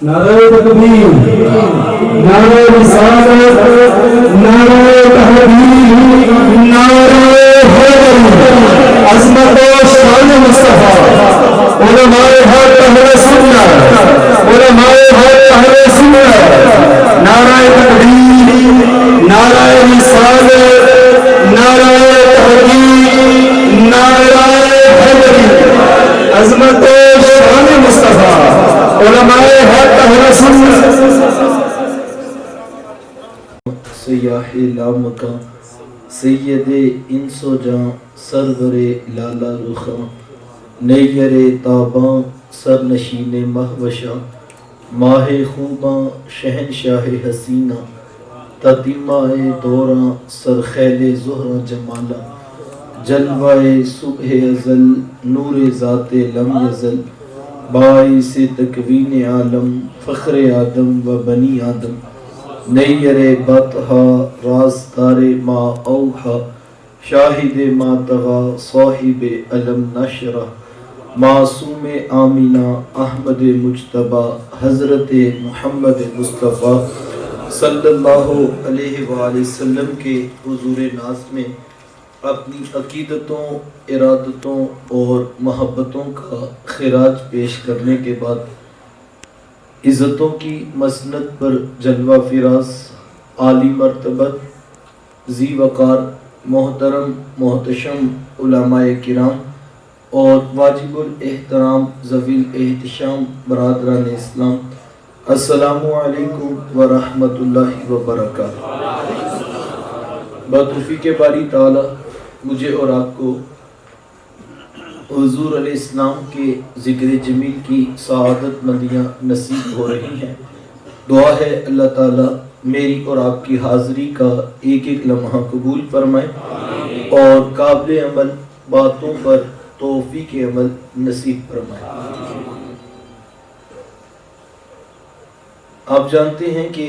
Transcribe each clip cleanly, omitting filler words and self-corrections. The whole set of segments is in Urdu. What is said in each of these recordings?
نعرہ تکبیر، نعرہ رسالت، نعرہ تحریف، نعرہ حیدر، عظمت و شان مصطفیٰ، علماء حق اہل سنت، علماء حق اہل سنت، نعرہ تکبیر، نعرہ رسالت، نعرہ تحریف، نعرہ حیدر، عظمت و شان مصطفیٰ، علماء حق اہل سنت۔ سیاح لامکاں سید انس و جاں سرور لالا رخاں، نیر تاباں سر نشین مہوشاں، ماہ خوباں شہنشاہ حسینہ، تتیمہ دوراں سرخیل زہرہ جمالا، جلوہ صبح ازل نور ذات لم یزل، باعث تکوین عالم فخر آدم و بنی آدم، نیر بطحا رازدار ما اوحا، شاہد ما طغا صاحب علم نشرہ، معصوم آمینہ احمد مجتبیٰ، حضرت محمد مصطفیٰ صلی اللہ علیہ وآلہ وسلم کے حضور ناز میں اپنی عقیدتوں، ارادتوں اور محبتوں کا خراج پیش کرنے کے بعد عزتوں کی مسند پر جلوہ فراز، عالی مرتبت، ذی وقار، محترم محتشم علماء کرام اور واجب الاحترام ذوی الاحتشام برادران اسلام، السلام علیکم ورحمۃ اللہ وبرکاتہ۔ بتوفیق باری تعالی مجھے اور آپ کو حضور علیہ السلام کے ذکر جمیل کی سعادت مندیاں نصیب ہو رہی ہیں۔ دعا ہے اللہ تعالیٰ میری اور آپ کی حاضری کا ایک ایک لمحہ قبول فرمائے اور قابل عمل باتوں پر توفیق عمل نصیب فرمائے۔ آپ جانتے ہیں کہ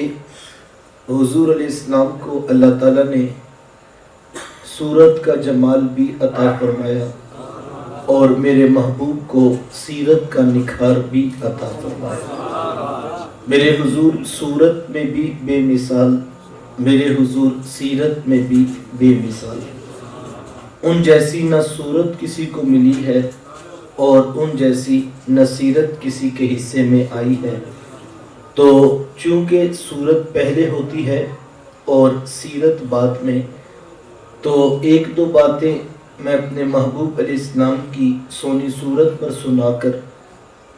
حضور علیہ السلام کو اللہ تعالیٰ نے صورت کا جمال بھی عطا فرمایا اور میرے محبوب کو سیرت کا نکھار بھی عطا فرمایا۔ میرے حضور صورت میں بھی بے مثال، میرے حضور سیرت میں بھی بے مثال، ان جیسی نہ صورت کسی کو ملی ہے اور ان جیسی نہ سیرت کسی کے حصے میں آئی ہے۔ تو چونکہ صورت پہلے ہوتی ہے اور سیرت بعد میں، تو ایک دو باتیں میں اپنے محبوب علیہ السلام کی سونی صورت پر سنا کر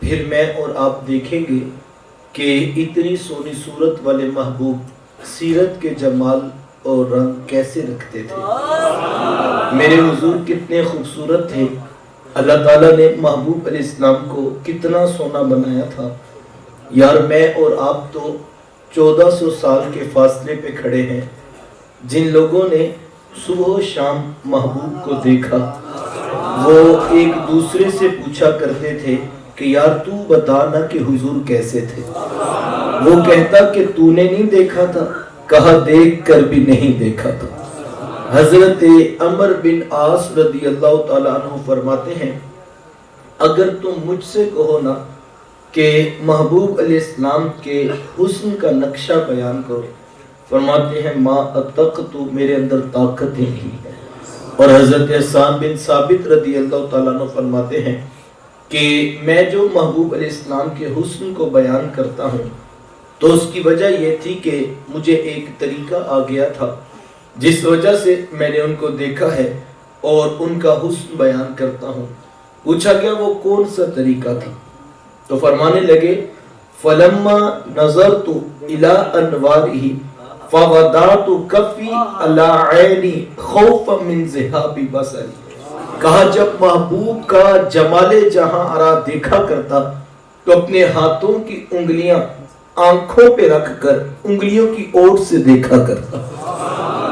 پھر میں اور آپ دیکھیں گے کہ اتنی سونی صورت والے محبوب سیرت کے جمال اور رنگ کیسے رکھتے تھے، میرے حضور کتنے خوبصورت تھے، اللہ تعالیٰ نے محبوب علیہ السلام کو کتنا سونا بنایا تھا۔ یار میں اور آپ تو 1400 سال کے فاصلے پہ کھڑے ہیں، جن لوگوں نے صبح و شام محبوب کو دیکھا وہ ایک دوسرے سے پوچھا کرتے تھے کہ یار تو بتا نا کہ حضور کیسے تھے، وہ کہتا کہ تو نے نہیں دیکھا تھا، کہا دیکھ کر بھی نہیں دیکھا تھا۔ حضرت عمر بن عاص رضی اللہ تعالیٰ عنہ فرماتے ہیں اگر تم مجھ سے کہو نا کہ محبوب علیہ السلام کے حسن کا نقشہ بیان کرو، فرماتے ہیں ما اتقت، میرے اندر طاقت ہی نہیں ہے۔ اور حضرت حسان بن ثابت رضی اللہ تعالیٰ عنہ فرماتے ہیں کہ میں جو محبوب علیہ السلام کے حسن کو بیان کرتا ہوں تو اس کی وجہ یہ تھی کہ مجھے ایک طریقہ آ گیا تھا جس وجہ سے میں نے ان کو دیکھا ہے اور ان کا حسن بیان کرتا ہوں۔ پوچھا گیا وہ کون سا طریقہ تھا، تو فرمانے لگے فلما نظرت الى انوارہ فوضعت کفی علی عینی خوفا من ذہاب بصری، کہا جب محبوب کا جمال جہاں آرا دیکھا کرتا تو اپنے ہاتھوں کی انگلیاں آنکھوں پہ رکھ کر انگلیوں کی اوٹ سے دیکھا کرتا،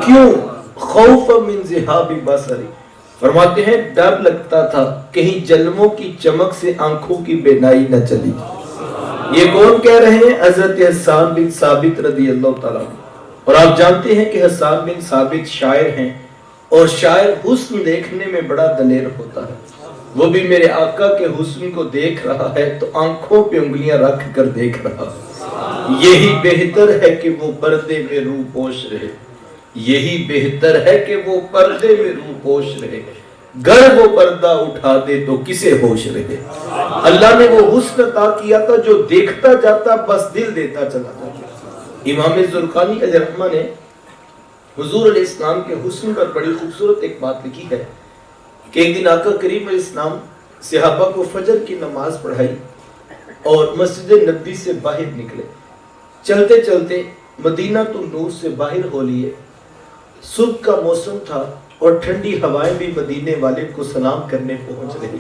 کیوں؟ خوفا من ذہاب بصری، فرماتے ہیں ڈر لگتا تھا کہیں جلووں کی چمک سے آنکھوں کی بینائی نہ چلی۔ یہ کون کہہ رہے ہیں؟ حضرت حسان بن ثابت رضی اللہ تعالیٰ عنہ۔ اور آپ جانتے ہیں کہ حسان بن ثابت شاعر ہیں، اور شاعر حسن دیکھنے میں بڑا دلیر ہوتا ہے۔ وہ بھی میرے آقا کے حسن کو دیکھ رہا ہے تو آنکھوں پہ انگلیاں رکھ کر دیکھ رہا ہے۔ یہی بہتر ہے کہ وہ پردے میں روح پوش رہے، یہی بہتر ہے کہ وہ پردے میں روح پوش رہے، گر وہ پردہ اٹھا دے تو کسے ہوش رہے۔ اللہ نے وہ حسن عطا کیا تھا جو دیکھتا جاتا بس دل دیتا چلا جاتا۔ امام زرقانی علیہ الرحمہ نے حضور علیہ السلام کے حسن پر بڑی خوبصورت ایک بات لکھی ہے کہ ایک دن آقا کریم علیہ السلام صحابہ کو فجر کی نماز پڑھائی اور مسجد نبوی سے باہر نکلے۔ چلتے چلتے مدینہ تو نور سے باہر ہو لیے۔ صبح کا موسم تھا اور ٹھنڈی ہوائیں بھی مدینے والے کو سلام کرنے پہنچ رہی۔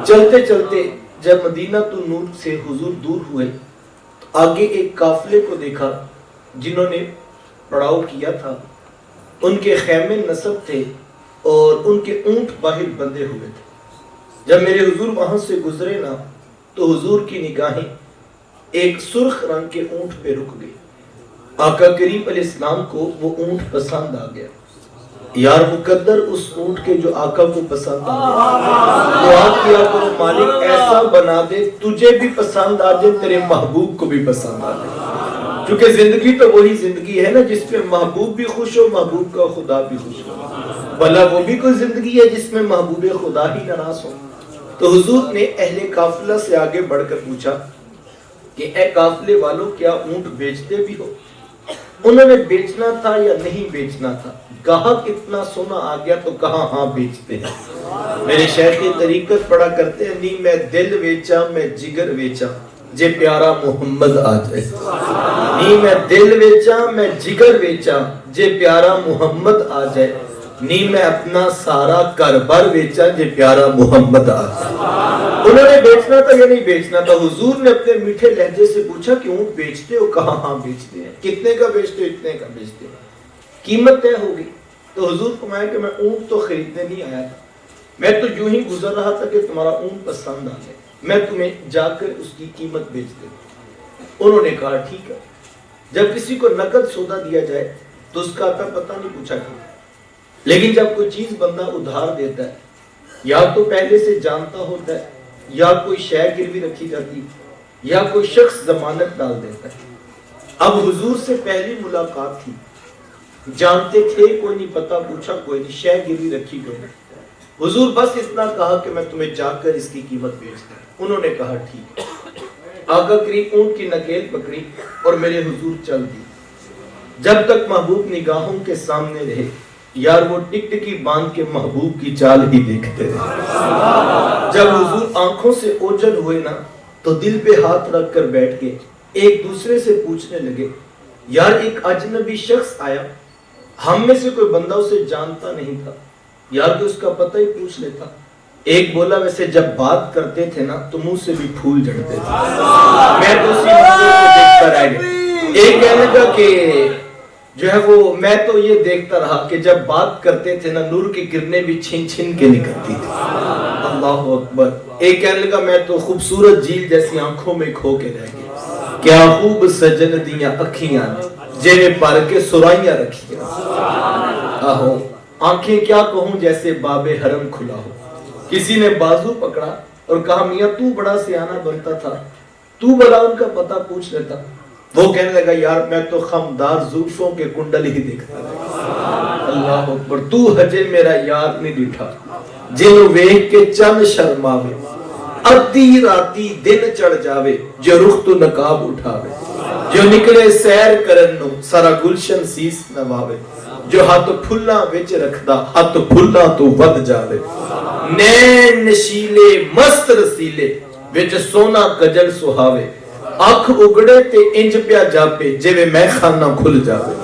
چلتے چلتے جب مدینہ تو نور سے حضور دور ہوئے تو آگے ایک قافلے کو دیکھا جنہوں نے پڑاؤ کیا تھا۔ ان کے خیمے نصب تھے اور ان کے اونٹ باہر بندھے ہوئے تھے۔ جب میرے حضور وہاں سے گزرے نا تو حضور کی نگاہیں ایک سرخ رنگ کے اونٹ پہ رک گئی۔ آقا کریم علیہ السلام کو وہ اونٹ پسند آ گیا۔ یار مقدر اس اونٹ کے جو آقا کو پسند آ گیا، دعا کیا کرو مالک ایسا بنا دے تجھے بھی پسند آ جائے، تیرے محبوب کو بھی پسند آ جائے۔ کیونکہ زندگی تو وہی زندگی ہے نا جس میں محبوب بھی خوش ہو، محبوب کا خدا بھی خوش ہو، بھلا وہ بھی کوئی زندگی ہے جس میں محبوب خدا ہی ناراض ہو۔ تو حضور نے اہل قافلہ سے آگے بڑھ کر پوچھا کہ اے قافلے والوں کیا اونٹ بیچتے بھی ہو؟ انہوں نے بیچنا تھا یا نہیں بیچنا تھا؟ گاہک اتنا سونا آ گیا تو کہاں ہاں بیچتے ہیں۔ میرے شیخ طریقت پڑھا کرتے ہیں نہیں میں دل ویچا میں جگر ویچا جے پیارا محمد آ جائے، نہیں میں دل ویچا میں جگر ویچا جے پیارا محمد آ جائے، نہیں میں اپنا سارا کاربار ویچا جے پیارا محمد آ جائے۔ انہوں نے بیچنا تھا یا نہیں بیچنا تھا؟ حضور نے اپنے میٹھے لہجے سے پوچھا کہ اونٹ بیچتے ہو؟ کہاں ہاں بیچتے ہیں۔ کتنے کا بیچتے ہو؟ اتنے کا بیچتے ہیں۔ قیمت طے ہو گئی تو حضور فرمایا کہ میں اونٹ تو خریدنے نہیں آیا تھا، میں تو یوں ہی گزر رہا تھا کہ تمہارا اونٹ پسند آ جائے، میں تمہیں جا کر اس کی قیمت بیچ دوں۔ انہوں نے کہا ٹھیک ہے۔ جب کسی کو نقد سودا دیا جائے تو اس کا آتا پتہ نہیں پوچھا کرتا، لیکن جب کوئی چیز بندہ ادھار دیتا ہے یا تو پہلے سے جانتا ہوتا ہے یا کوئی شے گروی رکھی جاتی یا کوئی شخص ضمانت ڈال دیتا ہے۔ اب حضور سے پہلی ملاقات تھی، جانتے تھے کوئی نہیں، پتہ پوچھا کوئی نہیں، شے گروی رکھی کوئی نہیں۔ حضور بس اتنا کہا کہ میں تمہیں جا کر اس کی قیمت بیچ دوں۔ انہوں نے کہا ٹھیک ہے۔ آقا کریم اونٹ کی نکیل پکڑی اور میرے حضور چل دی۔ جب تک محبوب نگاہوں کے سامنے رہے یار وہ ٹک ٹکی باندھ کے محبوب کی چال ہی دیکھتے رہے۔ جب حضور آنکھوں سے اوجھل ہوئے نا تو دل پہ ہاتھ رکھ کر بیٹھ کے ایک دوسرے سے پوچھنے لگے یار ایک اجنبی شخص آیا، ہم میں سے کوئی بندہ اسے جانتا نہیں تھا، یار کہ اس کا پتہ ہی پوچھ لیتا۔ ایک بولا ویسے جب بات کرتے تھے نا تو منہ سے بھی پھول جھڑتے تھے، میں تو اسی منظر کو دیکھتا رہ گیا۔ ایک کہنے لگا کہ جو ہے وہ میں تو یہ دیکھتا رہا کہ جب بات کرتے تھے نا نور کی کرنیں بھی چھن چھن کے نکلتی تھی۔ اللہ اکبر۔ ایک کہنے لگا میں تو خوبصورت جھیل جیسی آنکھوں میں کھو کے رہ گیا، کیا خوب سجن دیاں اکھیاں جنہیں پر کے سرائیاں رکھیاں، آہو آنکھیں کیا کہوں جیسے باب حرم کھلا ہو۔ کسی نے بازو پکڑا اور کہا میاں تو بڑا سیانہ بنتا تھا، تو بڑا ان کا پتہ پوچھ لیتا۔ وہ کہنے لگا یار میں تو خمدار زلفوں کے کنڈل ہی دیکھتا رہا۔ اللہ اکبر۔ تو ہجے میرا یار نہیں ڈٹھا جنہوں ویکھ کے چند شرماوے، ادھی راتی دن چڑھ جاوے جو رخ تو نقاب اٹھاوے، جو نکلے سیر کرن نو سارا گلشن سیس نواوے، جو ہاتھ پھلاں وچ رکھدا ہاتھ پھلاں تو ود جاوے، نین نشیلے مست رسیلے وچ سونا کجل سہاوے، اکھ اگڑے تے انج پیا جاپے جویں میں خانہ کھل جاوے،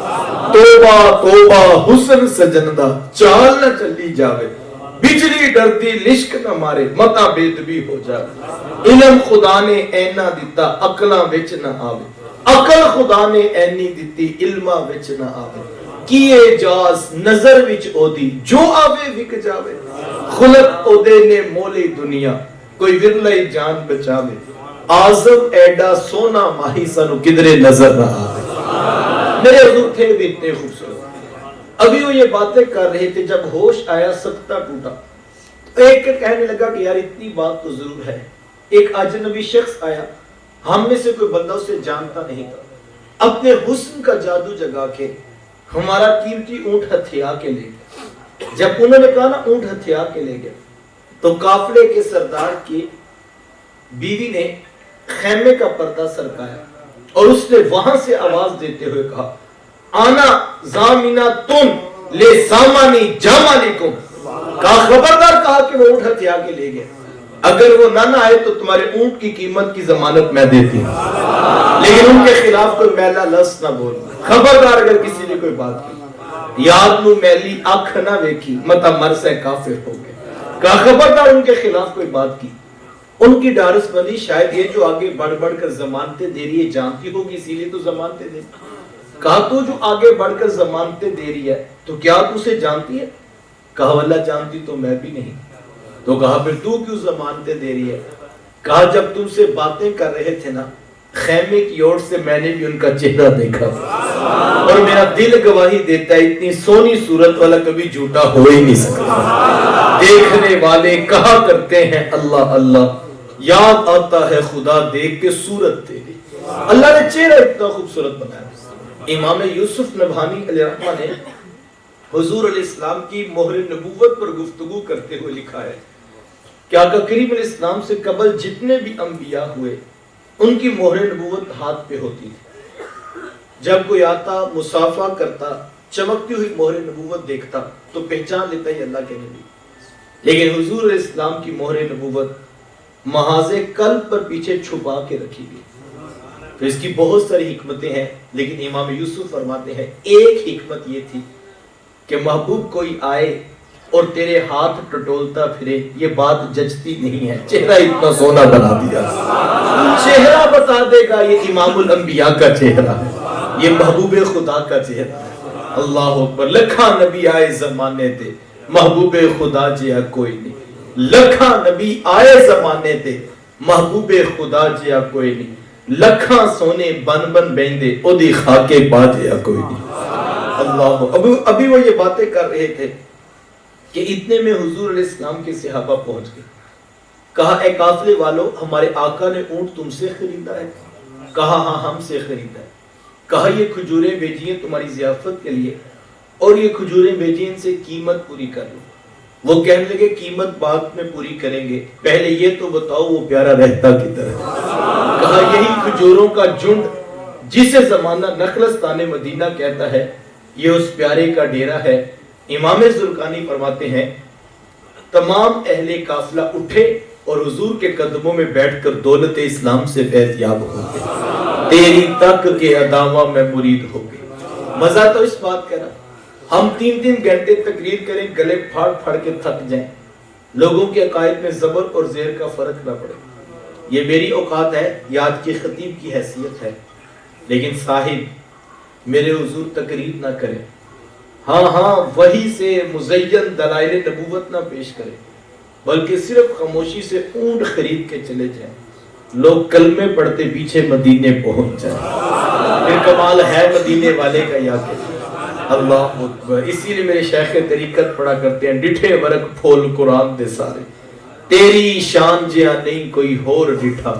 توبہ توبہ حسن سجن دا چال نہ چلی جاوے، بجلی ڈردی لشک نہ مارے متا بید بھی ہو جاوے، علم خدا نے اینا دیتا عقلاں وچ نہ آوے، عقل خدا نے اینی دیتی علماں وچ نہ آوے، کیے جاز نظر وچ او دی جو آوے وک جاوے، خلق او دے نے مولی دنیا کوئی ورلئی جان بچاوے، آزم ایڈا سونا ماہی سانو کدرے نظر نہ آئے. میرے حضور تھے بھی اتنے خوبصورت. ابھی وہ یہ باتیں کر رہے تھے, جب ہوش آیا سکتا ٹوٹا. ایک کہنے لگا کہ یار اتنی بات تو ضرور ہے. ایک اجنبی شخص آیا, ہم میں سے کوئی بندہ اسے جانتا نہیں تھا, اپنے حسن کا جادو جگا کے ہمارا قیمتی اونٹ ہتھیا کے لے گیا. جب انہوں نے کہا نا اونٹ ہتھیا کے لے گیا, تو قافلے کے سردار کی بیوی نے خیمے کا پردہ سرکایا اور اس نے وہاں سے آواز دیتے ہوئے کہا, آنا زامینہ تن لے سامانی جامالکم. کہا خبردار, کہا کہ وہ اونٹ ہتھیا کے لے گیا, اگر وہ نہ آئے تو تمہارے اونٹ کی قیمت کی ضمانت میں دیتی ہوں, لیکن ان کے خلاف کوئی میلا لفظ نہ بول. خبردار اگر کسی نے کوئی بات کی, یاد نو میلی آنکھ نہ ویکھی متا مر سے کافر ہو گئے. کہا خبردار ان کے خلاف کوئی بات کی. ان کی ڈارس بندی شاید یہ جو آگے بڑھ بڑھ کر ضمانتیں دے رہی ہے جانتی ہوگی, اسی لیے تو ضمانتیں دے. کہا تو جو آگے بڑھ کر ضمانتیں دے رہی ہے تو کیا تو اسے جانتی ہے؟ کہا واللہ جانتی تو میں بھی نہیں. تو کہا پھر تو کیوں ضمانتیں دے رہی ہے؟ کہا جب تم سے باتیں کر رہے تھے نا خیمے کی اور سے میں نے بھی ان کا چہرہ دیکھا اور میرا دل گواہی دیتا ہے اتنی سونی صورت والا کبھی جھوٹا ہو ہی نہیں سکتا. دیکھنے والے کہا کرتے ہیں اللہ اللہ, یاد آتا ہے خدا دیکھ کے صورت تیری. اللہ نے چہرہ اتنا خوبصورت بنایا. امام یوسف نبہانی علیہ رحمہ نے حضور علیہ السلام کی مہر نبوت پر گفتگو کرتے ہوئے لکھا ہے کہ آقا کریم علیہ السلام سے قبل جتنے بھی انبیاء ہوئے ان کی مہر نبوت ہاتھ پہ ہوتی تھی. جب کوئی آتا مصافحہ کرتا, چمکتی ہوئی مہر نبوت دیکھتا تو پہچان لیتا ہی اللہ کے نبی. لیکن حضور علیہ السلام کی مہر نبوت محاذ قلب پر پیچھے چھپا کے رکھی گئی. تو اس کی بہت ساری حکمتیں ہیں, لیکن امام یوسف فرماتے ہیں ایک حکمت یہ تھی کہ محبوب کوئی آئے اور تیرے ہاتھ ٹٹولتا پھرے, یہ بات جچتی نہیں ہے. چہرہ اتنا سونا بنا دیا, چہرہ بتا دے گا یہ امام الانبیاء کا چہرہ ہے, یہ محبوب خدا کا چہرہ ہے. اللہ اکبر. لکھاں نبی آئے زمانے تے محبوب خدا جیا کوئی نہیں. لکھاں نبی آئے زمانے تے محبوب خدا جیا کوئی نہیں. لکھاں سونے بن بن بیندے او دی خاکے پا جیا کوئی نہیں. اللہ. ابھی وہ یہ باتیں کر رہے تھے کہ اتنے میں حضور علیہ السلام کے صحابہ پہنچ گئے. کہا اے قافلے والو, ہمارے آقا نے اونٹ تم سے خریدا ہے؟ کہا ہاں ہم سے خریدا ہے. کہا یہ کھجوریں بھیجی ہیں تمہاری ضیافت کے لیے, اور یہ کھجوریں بھیجی ان سے قیمت پوری کر لو. وہ کہنے لگے قیمت بعد میں پوری کریں گے, پہلے یہ تو بتاؤ وہ پیارا رہتا کدھر ہے. کہا یہی کھجوروں کا جھنڈ جسے زمانہ نخلستان مدینہ کہتا ہے, یہ اس پیارے کا ڈیرا ہے. امام زرقانی فرماتے ہیں تمام اہل قافلہ اٹھے اور حضور کے قدموں میں بیٹھ کر دولت اسلام سے فیض یاب ہو گئے. تیری تک کے اداواں میں مرید ہو گئے. مزہ تو اس بات کا رہا, ہم 3 گھنٹے تقریر کریں, گلے پھاڑ پھاڑ کے تھک جائیں, لوگوں کے عقائد میں زبر اور زیر کا فرق نہ پڑے. یہ میری اوقات ہے, یہ آج کے خطیب کی حیثیت ہے, لیکن صاحب میرے حضور تقریر نہ کریں. ہاں وہی سے مزین دلائل نبوت نہ پیش کریں, بلکہ صرف خاموشی سے اونٹ خرید کے چلے جائیں. لوگ کلمے پڑھتے پیچھے مدینے پہنچ جائیں, پھر کمال ہے مدینے والے کا یا کہ اللہ اکبر. اسی لیے میرے شیخ طریقت پڑھا کرتے ہیں ڈٹھے ورق پھول قرآن دے سارے, تیری شان جیا نہیں کوئی ہور ڈٹھا,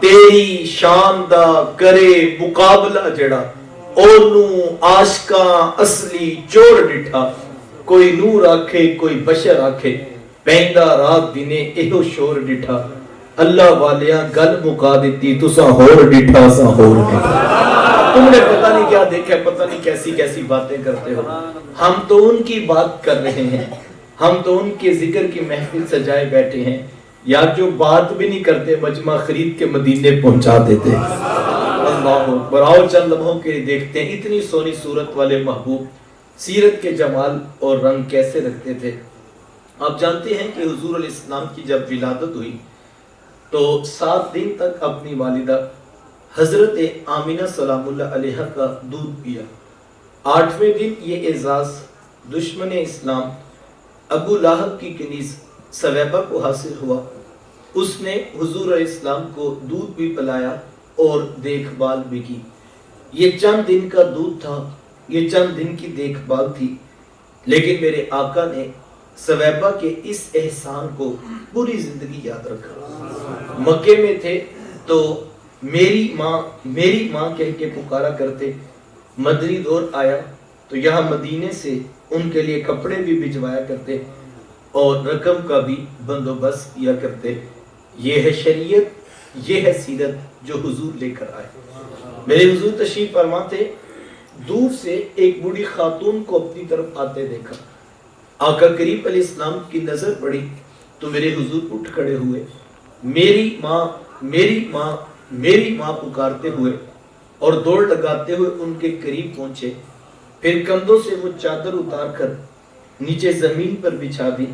تیری شان دا کرے مقابلہ جڑا, اونو عاشقاں اصلی چور ڈٹھا. کوئی نور آکھے کوئی بشر آکھے, پہندا رات دینے ایہو شور ڈٹھا. اللہ والیاں گل مکا دیتی تساں ہور ڈٹھا ساں ہور ڈٹھا. تم نے پتہ نہیں کیا دیکھا, پتہ نہیں کیسی کیسی باتیں کرتے ہو. ہم تو ان کی بات کر رہے ہیں, ہم تو ان کے ذکر کی محفل سجائے بیٹھے ہیں, یا جو بات بھی نہیں کرتے مجمع خرید کے مدینے پہنچا دیتے. اللہ اکبر. آؤ چند لمحوں کے لیے دیکھتے ہیں اتنی سونی صورت والے محبوب سیرت کے جمال اور رنگ کیسے رکھتے تھے. آپ جانتے ہیں کہ حضور علیہ السلام کی جب ولادت ہوئی تو 7 دن تک اپنی والدہ حضرت آمینہ سلام اللہ علیہ کا دودھ پیا. 8ویں دن یہ اعزاز دشمن اسلام ابو لہب کی کنیز سویبہ کو حاصل ہوا. اس نے حضور علیہ السلام کو دودھ بھی پلایا اور دیکھ بھال بھی کی۔ یہ چند دن کا دودھ تھا، یہ چند دن کی دیکھ بھال تھی، لیکن میرے آقا نے ثویبہ کے اس احسان کو پوری زندگی یاد رکھا۔ مکے میں تھے تو میری ماں کہہ کے پکارا کرتے، مدنی دور آیا تو یہاں مدینے سے ان کے لیے کپڑے بھی بھجوایا کرتے اور رقم کا بھی بندوبست کیا کرتے۔ یہ ہے شریعت، یہ ہے سیرت جو حضور لے کر آئے۔ میرے حضور تشریف فرما تھے، دور سے ایک بوڑھی خاتون کو اپنی طرف آتے دیکھا۔ آقا کریم علیہ السلام کی نظر پڑی تو میرے حضور اٹھ کھڑے ہوئے، میری ماں میری ماں میری ماں پکارتے ہوئے اور دوڑ لگاتے ہوئے ان کے قریب پہنچے، پھر کندھوں سے وہ چادر اتار کر نیچے زمین پر بچھا دی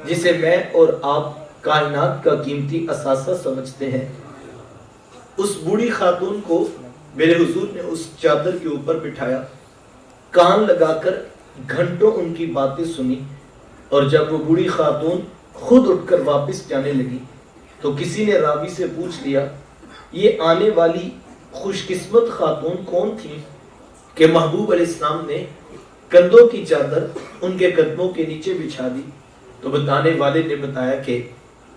جسے میں اور آپ کائنات کا قیمتی اثاثہ سمجھتے ہیں۔ اس بوڑھی خاتون کو میرے حضور نے اس چادر کے اوپر بٹھایا، کان لگا کر گھنٹوں ان کی باتیں سنی، اور جب وہ بوڑھی خاتون خود اٹھ کر واپس جانے لگی تو کسی نے راوی سے پوچھ لیا، یہ آنے والی خوش قسمت خاتون کون تھی کہ محبوب علیہ السلام نے کندھوں کی چادر ان کے قدموں کے نیچے بچھا دی؟ تو بتانے والے نے بتایا کہ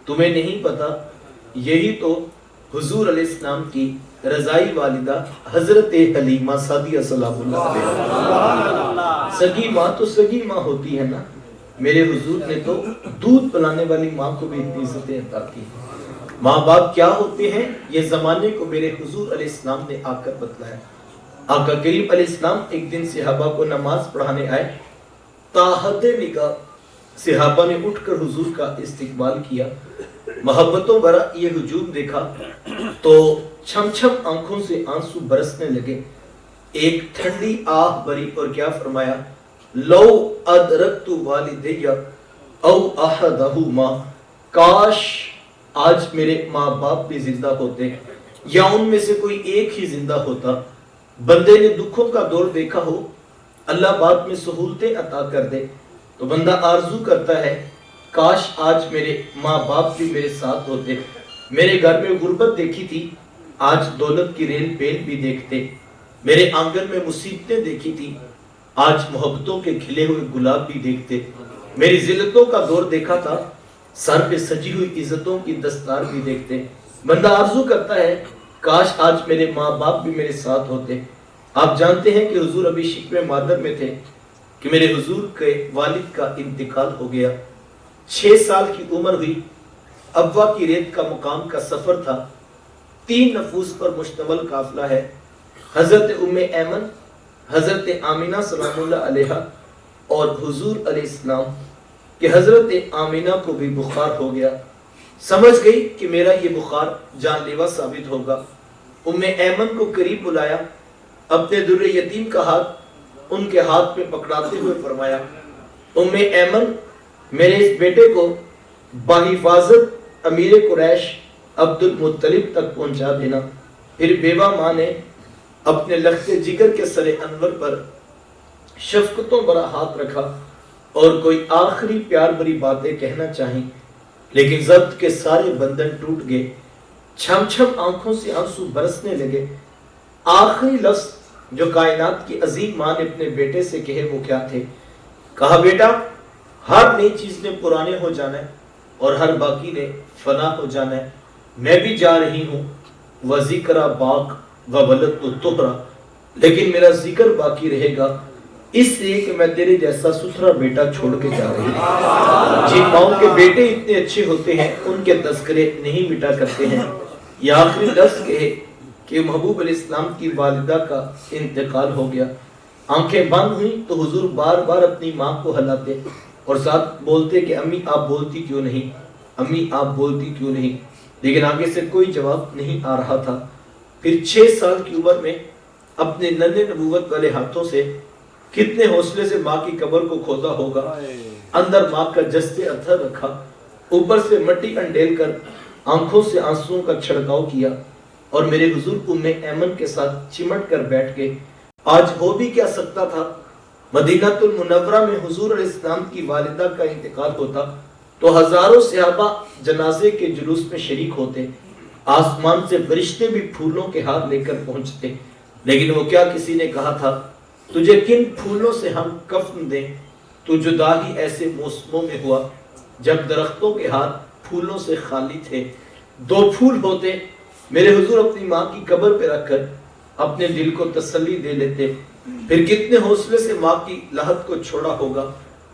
تمہیں نہیں پتا، یہی تو حضور علیہ السلام کی رضائی والدہ حضرت حلیمہ سعدیہ سلام اللہ علیہ۔ سگی ماں تو سگی ماں ہوتی ہے نا، میرے حضور نے تو دودھ پلانے والی ماں کو بھی اتنی عزتیں عطا کی۔ ماں باپ کیا ہوتے ہیں یہ زمانے کو میرے حضور علیہ السلام نے آ کر بتلایا۔ آقا کریم علیہ السلام ایک دن صحابہ کو نماز پڑھانے آئے، تاحد نگاہ صحابہ نے اٹھ کر حضور کا استقبال کیا، محبتوں بھرا یہ ہجوم دیکھا تو چھم چھم آنکھوں سے آنسو برسنے لگے۔ ایک ٹھنڈی آہ بری اور کیا فرمایا، لو ادرکت والدیہ او احدہما، کاش آج میرے ماں باپ بھی زندہ ہوتے یا ان میں سے کوئی ایک ہی زندہ ہوتا۔ بندے نے دکھوں کا دور دیکھا ہو، اللہ بعد میں سہولتیں عطا کر دے تو بندہ آرزو کرتا ہے کاش آج میرے ماں باپ بھی میرے ساتھ ہوتے۔ میرے گھر میں غربت دیکھی تھی، آج دولت کی ریل پیل بھی دیکھتے۔ میرے آنگن میں مصیبتیں دیکھی تھی، آج محبتوں کے کھلے ہوئے گلاب بھی دیکھتے۔ میری ذلتوں کا دور دیکھا تھا، سر پہ سجی ہوئی عزتوں کی دستار بھی دیکھتے۔ بندہ آرزو کرتا ہے کاش آج میرے ماں باپ بھی میرے ساتھ ہوتے۔ آپ جانتے ہیں کہ حضور ابھی شکوہ مادر میں تھے کہ میرے حضور کے والد کا انتقال ہو گیا۔ 6 سال کی عمر ہوئی، ابوا کی ریت کا مقام کا سفر تھا، 3 نفوس پر مشتمل قافلہ ہے، حضرت ام ایمن، حضرت آمینہ سلام اللہ علیہا اور حضور علیہ السلام کہ حضرت آمینہ کو بھی بخار ہو گیا۔ سمجھ گئی کہ میرا یہ بخار جان لیوا ثابت ہوگا۔ ام ایمن کو قریب بلایا، اپنے در یتیم کا ہاتھ ان کے ہاتھ میں پکڑاتے ہوئے فرمایا، ام ایمن میرے اس بیٹے کو بحفاظت امیر قریش عبد المطلب تک پہنچا دینا۔ پھر بیوہ ماں نے اپنے لخت جگر کے سر انور پر شفقتوں بھرا ہاتھ رکھا اور کوئی آخری پیار بھری باتیں کہنا چاہیں، لیکن ضبط کے سارے بندھن ٹوٹ گئے، چھم چھم آنکھوں سے آنسو برسنے لگے۔ آخری لفظ جو کائنات کی عظیم ماں نے اپنے بیٹے سے کہے وہ کیا تھے؟ کہا بیٹا، ہر نئی چیز نے پرانے ہو جانا ہے اور ہر باقی نے فنا ہو جانا ہے، میں بھی جا رہی ہوں، وذکر باق وولدت طہرا، لیکن میرا ذکر باقی رہے گا اس لیے کہ میں تیرے جیسا ستھرا بیٹا چھوڑ کے جا رہی ہوں۔ جن ماؤں کے بیٹے اتنے اچھے ہوتے ہیں ان کے تذکرے نہیں مٹا کرتے ہیں۔ یہ آخری لفظ کہے کہ محبوب علیہ السلام کی والدہ کا انتقال ہو گیا۔ آنکھیں بند ہوئیں تو حضور بار بار اپنی ماں کو ہلاتے اور ساتھ بولتے کہ امی آپ بولتی کیوں نہیں، امی آپ بولتی کیوں نہیں، لیکن آگے سے کوئی جواب نہیں آ رہا تھا۔ پھر 6 سال کی عمر میں اپنے ننھے نبوت والے ہاتھوں سے کتنے حوصلے سے ماں کی قبر کو کھودا ہوگا، اندر ماں کا جسد اطہر رکھا، اوپر سے مٹی انڈیل کر آنکھوں سے آنسوؤں کا چھڑکاؤ کیا اور میرے حضور ام ایمن کے ساتھ چمٹ کر بیٹھ گئے۔ آج ہو بھی کیا سکتا تھا، مدینہ المنورہ میں حضور علیہ السلام کی والدہ کا انتقال ہوتا تو ہزاروں صحابہ جنازے کے جلوس میں شریک ہوتے، آسمان سے فرشتے بھی پھولوں کے ہاتھ لے کر پہنچتے، لیکن وہ کیا کسی نے کہا تھا تجھے کن پھولوں سے ہم کفن دیں؟ تو جدا ہی ایسے موسموں میں ہوا جب درختوں کے ہاتھ پھولوں سے خالی تھے، 2 پھول ہوتے، میرے حضور اپنی ماں کی قبر پہ رکھ کر اپنے دل کو تسلی دے لیتے، پھر کتنے حوصلے سے ماں کی لحد کو چھوڑا ہوگا،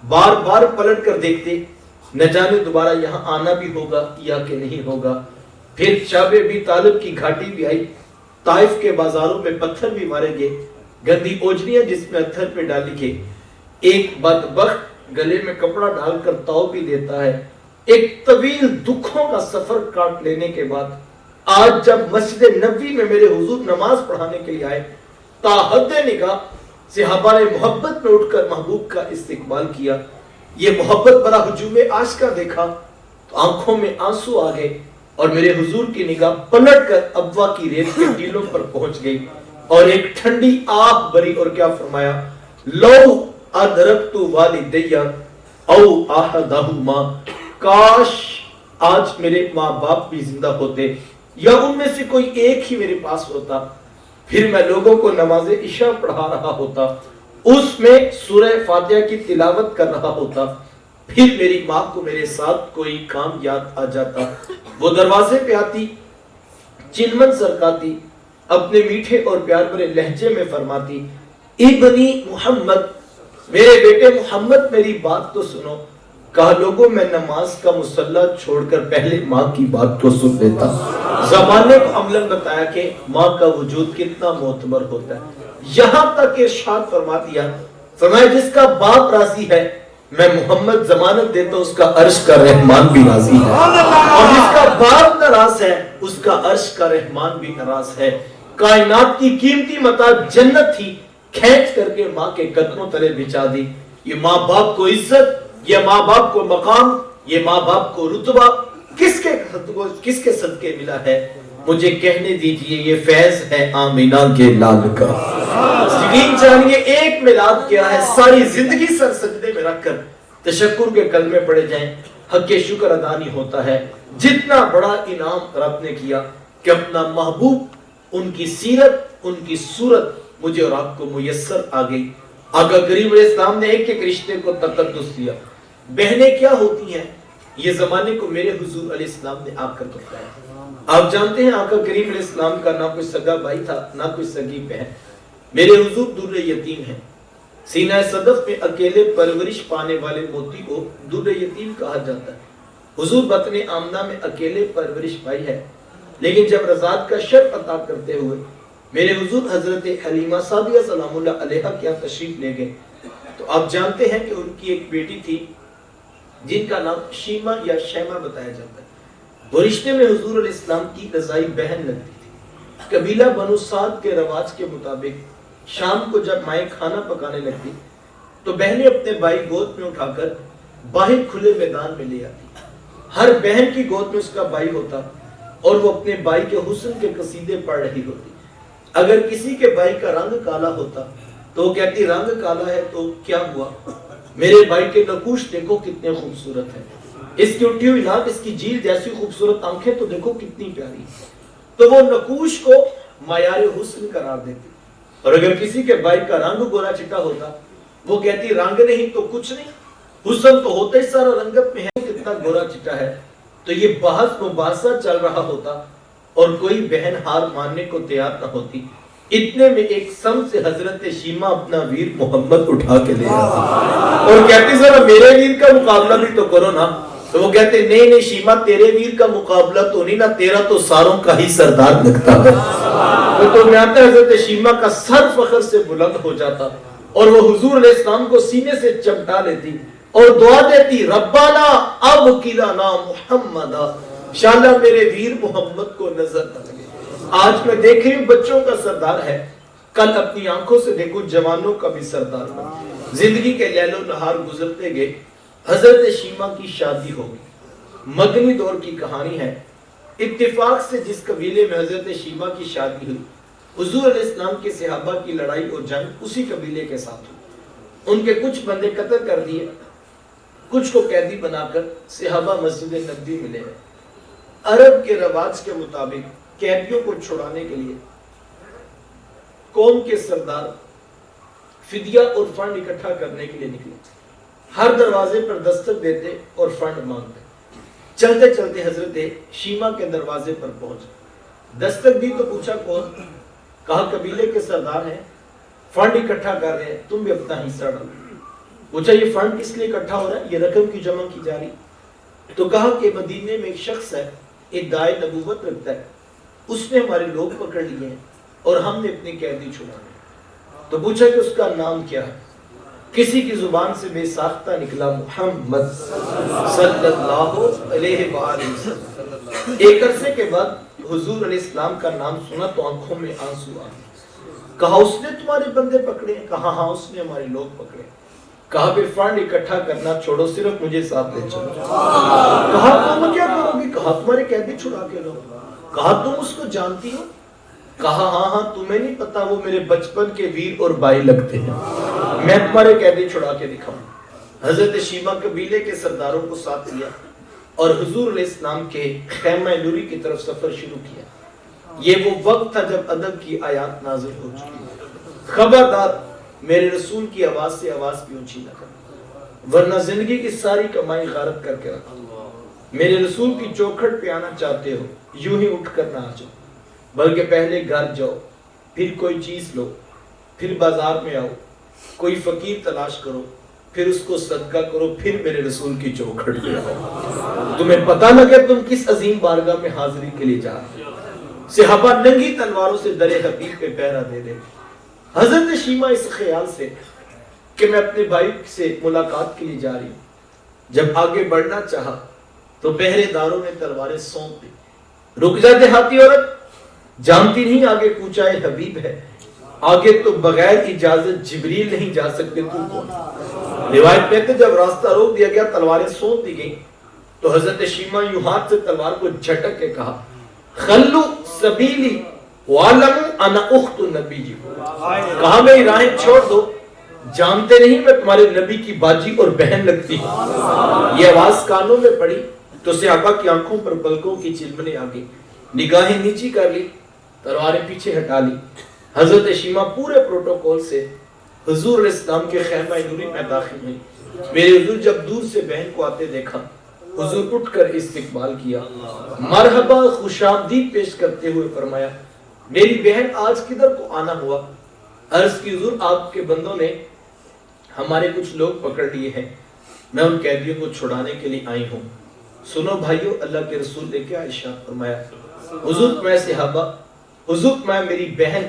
بار بار پلٹ کر دیکھتے نہ جانے دوبارہ یہاں آنا بھی ہوگا یا کہ نہیں ہوگا۔ پھر شب ابی طالب کی گھاٹی بھی آئی، طائف کے بازاروں میں پتھر بھی مارے گئے، گندی اوجریاں جس میں اتھر پہ ڈالی گئی، ایک بدبخت گلے میں کپڑا ڈال کر تاؤ بھی دیتا ہے۔ ایک طویل دکھوں کا سفر کاٹ لینے کے بعد آج جب مسجد نبوی میں میرے حضور نماز پڑھانے کے لیے آئے، تا حد نگاہ صحابہ نے محبت میں اٹھ کر محبوب کا استقبال کیا۔ یہ محبت بڑا ہجوم عاشقہ دیکھا تو آنکھوں میں آنسو آ گئے اور میرے حضور کی نگاہ پلٹ کر ابوا کی ریت کے ٹیلوں پر پہنچ گئی اور ایک ٹھنڈی آہ بری اور کیا فرمایا، لو ادرکت والدی او احدہما، کاش آج میرے ماں باپ بھی زندہ ہوتے یا ان میں سے کوئی ایک ہی میرے پاس ہوتا، پھر میں لوگوں کو نماز عشاء پڑھا رہا ہوتا، اس میں سورہ فاتحہ کی تلاوت کر رہا ہوتا، پھر میری ماں کو میرے ساتھ کوئی کام یاد آ جاتا، وہ دروازے پہ آتی، چنمن سرکاتی، اپنے میٹھے اور پیار بھرے لہجے میں فرماتی، ابنی محمد، میرے بیٹے محمد میری بات تو سنو۔ کہا لوگوں میں نماز کا مصلی چھوڑ کر پہلے ماں کی بات کو سن لیتا۔ زمانے کو عملاً بتایا کہ ماں کا وجود کتنا معتبر ہوتا ہے، یہاں تک ارشاد فرما دیا، فرمایا جس کا باپ راضی ہے میں محمد ضمانت دیتا ہوں اس کا عرش کا رحمان بھی راضی ہے، اور جس کا باپ ناراض ہے اس کا عرش کا رحمان بھی ناراض ہے۔ کائنات کی قیمتی متاع جنت تھی، کھینچ کر کے ماں کے قدموں تلے بچھا دی۔ یہ ماں باپ کو عزت، یہ ماں باپ کو مقام، یہ ماں باپ کو رتبہ کس کے صدقے ملا ہے؟ مجھے کہنے دیجئے یہ فیض ہے آمینہ کے لال کا۔ یقین جانیے ایک میلاد کیا ہے، ساری زندگی سر سجدے میں رکھ کر تشکر کے کلمے پڑے جائیں، حق شکر ادا نہیں ہوتا ہے۔ جتنا بڑا انعام رب نے کیا کہ اپنا محبوب، ان کی سیرت، ان کی صورت مجھے اور آپ کو میسر آ گئی۔ آقا کریم علیہ السلام نے ایک ایک رشتے کو تقدس دیا۔ بہنیں کیا ہوتی ہیں یہ زمانے کو میرے حضور علیہ السلام نے آ کر بتایا۔ آپ جانتے ہیں آقا کریم علیہ السلام کا نہ کوئی سگا بھائی تھا نہ کوئی سگی بہن، میرے حضور در یتیم ہیں۔ سینہ صدف میں اکیلے پرورش پانے والے موتی کو در یتیم کہا جاتا ہے۔ حضور بطن آمنہ میں اکیلے پرورش پائی ہے، لیکن جب رضاعت کا شرف عطا کرتے ہوئے میرے حضور حضرت حلیمہ سعدیہ سلام اللہ علیہا کے یہاں تشریف لے گئے تو آپ جانتے ہیں کہ ان کی ایک بیٹی تھی جن کا نام شیمہ یا شیمہ بتایا جاتا ہے۔ وہ رشتے میں حضور علیہ السلام کی رضائی بہن لگتی تھی۔ قبیلہ بنو سعد کے رواج کے مطابق شام کو جب مائیں کھانا پکانے لگتی تو بہنیں اپنے بھائی گود میں اٹھا کر باہر کھلے میدان میں لے آتی۔ ہر بہن کی گود میں اس کا بھائی ہوتا اور وہ اپنے بھائی کے حسن کے قصیدے پڑھ رہی ہوتی۔ اگر کسی کے بھائی کا رنگ کالا ہوتا تو وہ کہتی رنگ کالا ہے تو کیا ہوا، میرے بھائی کے نقوش دیکھو کتنے خوبصورت ہیں، اس کی اٹھی ہوئی ناک، اس کی جیل جیسی خوبصورت آنکھیں تو دیکھو کتنی پیاری، تو وہ نقوش کو معیار حسن قرار دیتی۔ اور اگر کسی کے بھائی کا رنگ گورا چٹا ہوتا وہ کہتی رنگ نہیں تو کچھ نہیں، حسن تو ہوتا ہی سارا رنگت میں ہے، کتنا گورا چٹا ہے۔ تو یہ بحث مباحثہ چل رہا ہوتا اور کوئی بہن ہار ماننے کو تیار نہ ہوتی۔ اتنے میں ایک سم سے حضرت شیمہ اپنا ویر محمد اٹھا کے لے آتی اور کہتی ذرا میرے ویر کا مقابلہ بھی تو کرو نا۔ تو وہ کہتے نہیں نہیں شیمہ تیرے ویر کا مقابلہ تو نہیں نا، تیرا تو ساروں کا ہی سردار لگتا ہے۔ تو میں آتا حضرت شیمہ کا سر فخر سے بلند ہو جاتا اور وہ حضور علیہ السلام کو سینے سے چمٹا لیتی اور دعا دیتی ربنا اب کلانا محمد، انشاءاللہ میرے ویر محمد کو نظر نہ لگے۔ آج میں دیکھ رہی ہوں بچوں کا سردار ہے، کل اپنی آنکھوں سے دیکھو جوانوں کا بھی سردار بنا۔ زندگی کے لیل و نہار گزرتے گئے، حضرت شیمہ کی شادی ہوگی۔ مدنی دور کی کہانی ہے، اتفاق سے جس قبیلے میں حضرت شیمہ کی شادی ہوئی حضور علیہ السلام کے صحابہ کی لڑائی اور جنگ اسی قبیلے کے ساتھ ہوئی۔ ان کے کچھ بندے قتل کر دیے، کچھ کو قیدی بنا کر صحابہ مسجد نبوی ملے ہیں۔ عرب کے رواج کے مطابق قیدیوں کو چھڑانے کے لیے قوم کے سردار فدیہ اور فنڈ اکٹھا کرنے کے لیے نکلے، ہر دروازے پر دستک دیتے اور فنڈ مانگتے۔ چلتے چلتے حضرت شیما کے دروازے پر پہنچے، دستک دی تو پوچھا کون؟ کہا قبیلے کے سردار ہیں، فنڈ اکٹھا کر رہے ہیں، تم بھی اپنا حصہ ڈالو۔ پوچھا یہ فنڈ کس لیے اکٹھا ہو رہا ہے، یہ رقم کی جمع کی جا رہی؟ تو کہا کہ مدینے میں ایک شخص ہے، ایک داعی نبوت رکھتا ہے، اس نے ہمارے لوگ پکڑ لیے ہیں اور ہم نے اپنے قیدی چھڑانے۔ تو پوچھا کہ اس کا نام کیا ہے؟ کسی کی زبان سے بے ساختہ نکلا محمد صلی اللہ علیہ وآلہ وسلم۔ ایک عرصے کے بعد حضور علیہ السلام کا نام سنا تو آنکھوں میں آنسو آ گئے۔ کہا اس نے تمہارے بندے پکڑے؟ کہا ہاں اس نے ہمارے لوگ پکڑے۔ کہا بے فنڈ اکٹھا کرنا چھوڑو، صرف مجھے ساتھ لے چلو۔ کہا تم کیا کرو گی؟ کہا تمہارے قیدی چھڑا کے لو۔ کہا تم اس کو جانتی ہو؟ کہا ہاں ہاں، تمہیں نہیں پتا وہ میرے بچپن کے ویر اور بھائی لگتے ہیں، میں تمہارے قیدی چھڑا کے دکھاؤں۔ حضرت شیما قبیلے کے سرداروں کو ساتھ لیا اور حضور علیہ السلام کے خیمہ نوری کی طرف سفر شروع کیا۔ یہ وہ وقت تھا جب ادب کی آیات نازل ہو چکی۔ خبردار میرے رسول کی آواز سے آواز بھی اونچی نہ کر، ورنہ زندگی کی ساری کمائی غارت کر کے رکھو۔ میرے رسول کی چوکھٹ پہ آنا چاہتے ہو، یوں ہی اٹھ کر نہ آ جاؤ، بلکہ پہلے گھر جاؤ، پھر کوئی چیز لو، پھر بازار میں آؤ، کوئی فقیر تلاش کرو، پھر اس کو صدقہ کرو، پھر میرے رسول کی چوکھٹ پہ آؤ، تمہیں پتہ لگے تم کس عظیم بارگاہ میں حاضری کے لیے جا رہے ہو۔ صحابہ ننگی تلواروں سے در حبیب پہ پہرا دے دے۔ حضرت شیما اس خیال سے کہ میں اپنے بھائی سے ملاقات کے لیے جا رہی ہوں، جب آگے بڑھنا چاہا تو پہرے داروں نے تلواریں سونپ دی۔ رک جا دیہاتی عورت، جانتی نہیں آگے کوچہ حبیب ہے، آگے تو بغیر اجازت جبریل نہیں جا سکتے، تو کون؟ روایت کہتے جب راستہ روک دیا گیا، تلواریں سونپ دی گئیں، تو حضرت شیما یوں ہاتھ سے تلوار کو جھٹک کے کہا خلو سبیلی وعلموا انا اخت نبی جی، کہا میری راہیں چھوڑ دو، جانتے نہیں میں تمہارے نبی کی باجی اور بہن لگتی ہوں۔ یہ آواز کانوں میں پڑی تو صحابہ کی آنکھوں پر پلکوں کی چلمنے آ گئی، نگاہیں نیچی کر لی، تلواریں پیچھے ہٹا لی۔ حضرت شیما پورے پروٹوکول سے حضور علیہ السلام کے خیمہ نوری میں داخل ہوئی۔ میرے حضور جب دور سے بہن کو آتے دیکھا، حضور اٹھ کر استقبال کیا، مرحبا خوش آمدید پیش کرتے ہوئے فرمایا میری بہن آج کدھر کو آنا ہوا؟ عرض کی حضور آپ کے بندوں نے ہمارے کچھ لوگ پکڑ لیے ہیں، میں ان قیدیوں کو چھڑانے کے لیے آئی ہوں۔ سنو بھائیو، اللہ کے رسول نے کیا ارشاد فرمایا؟ حضور میں صحابہ، حضور میں میری بہن،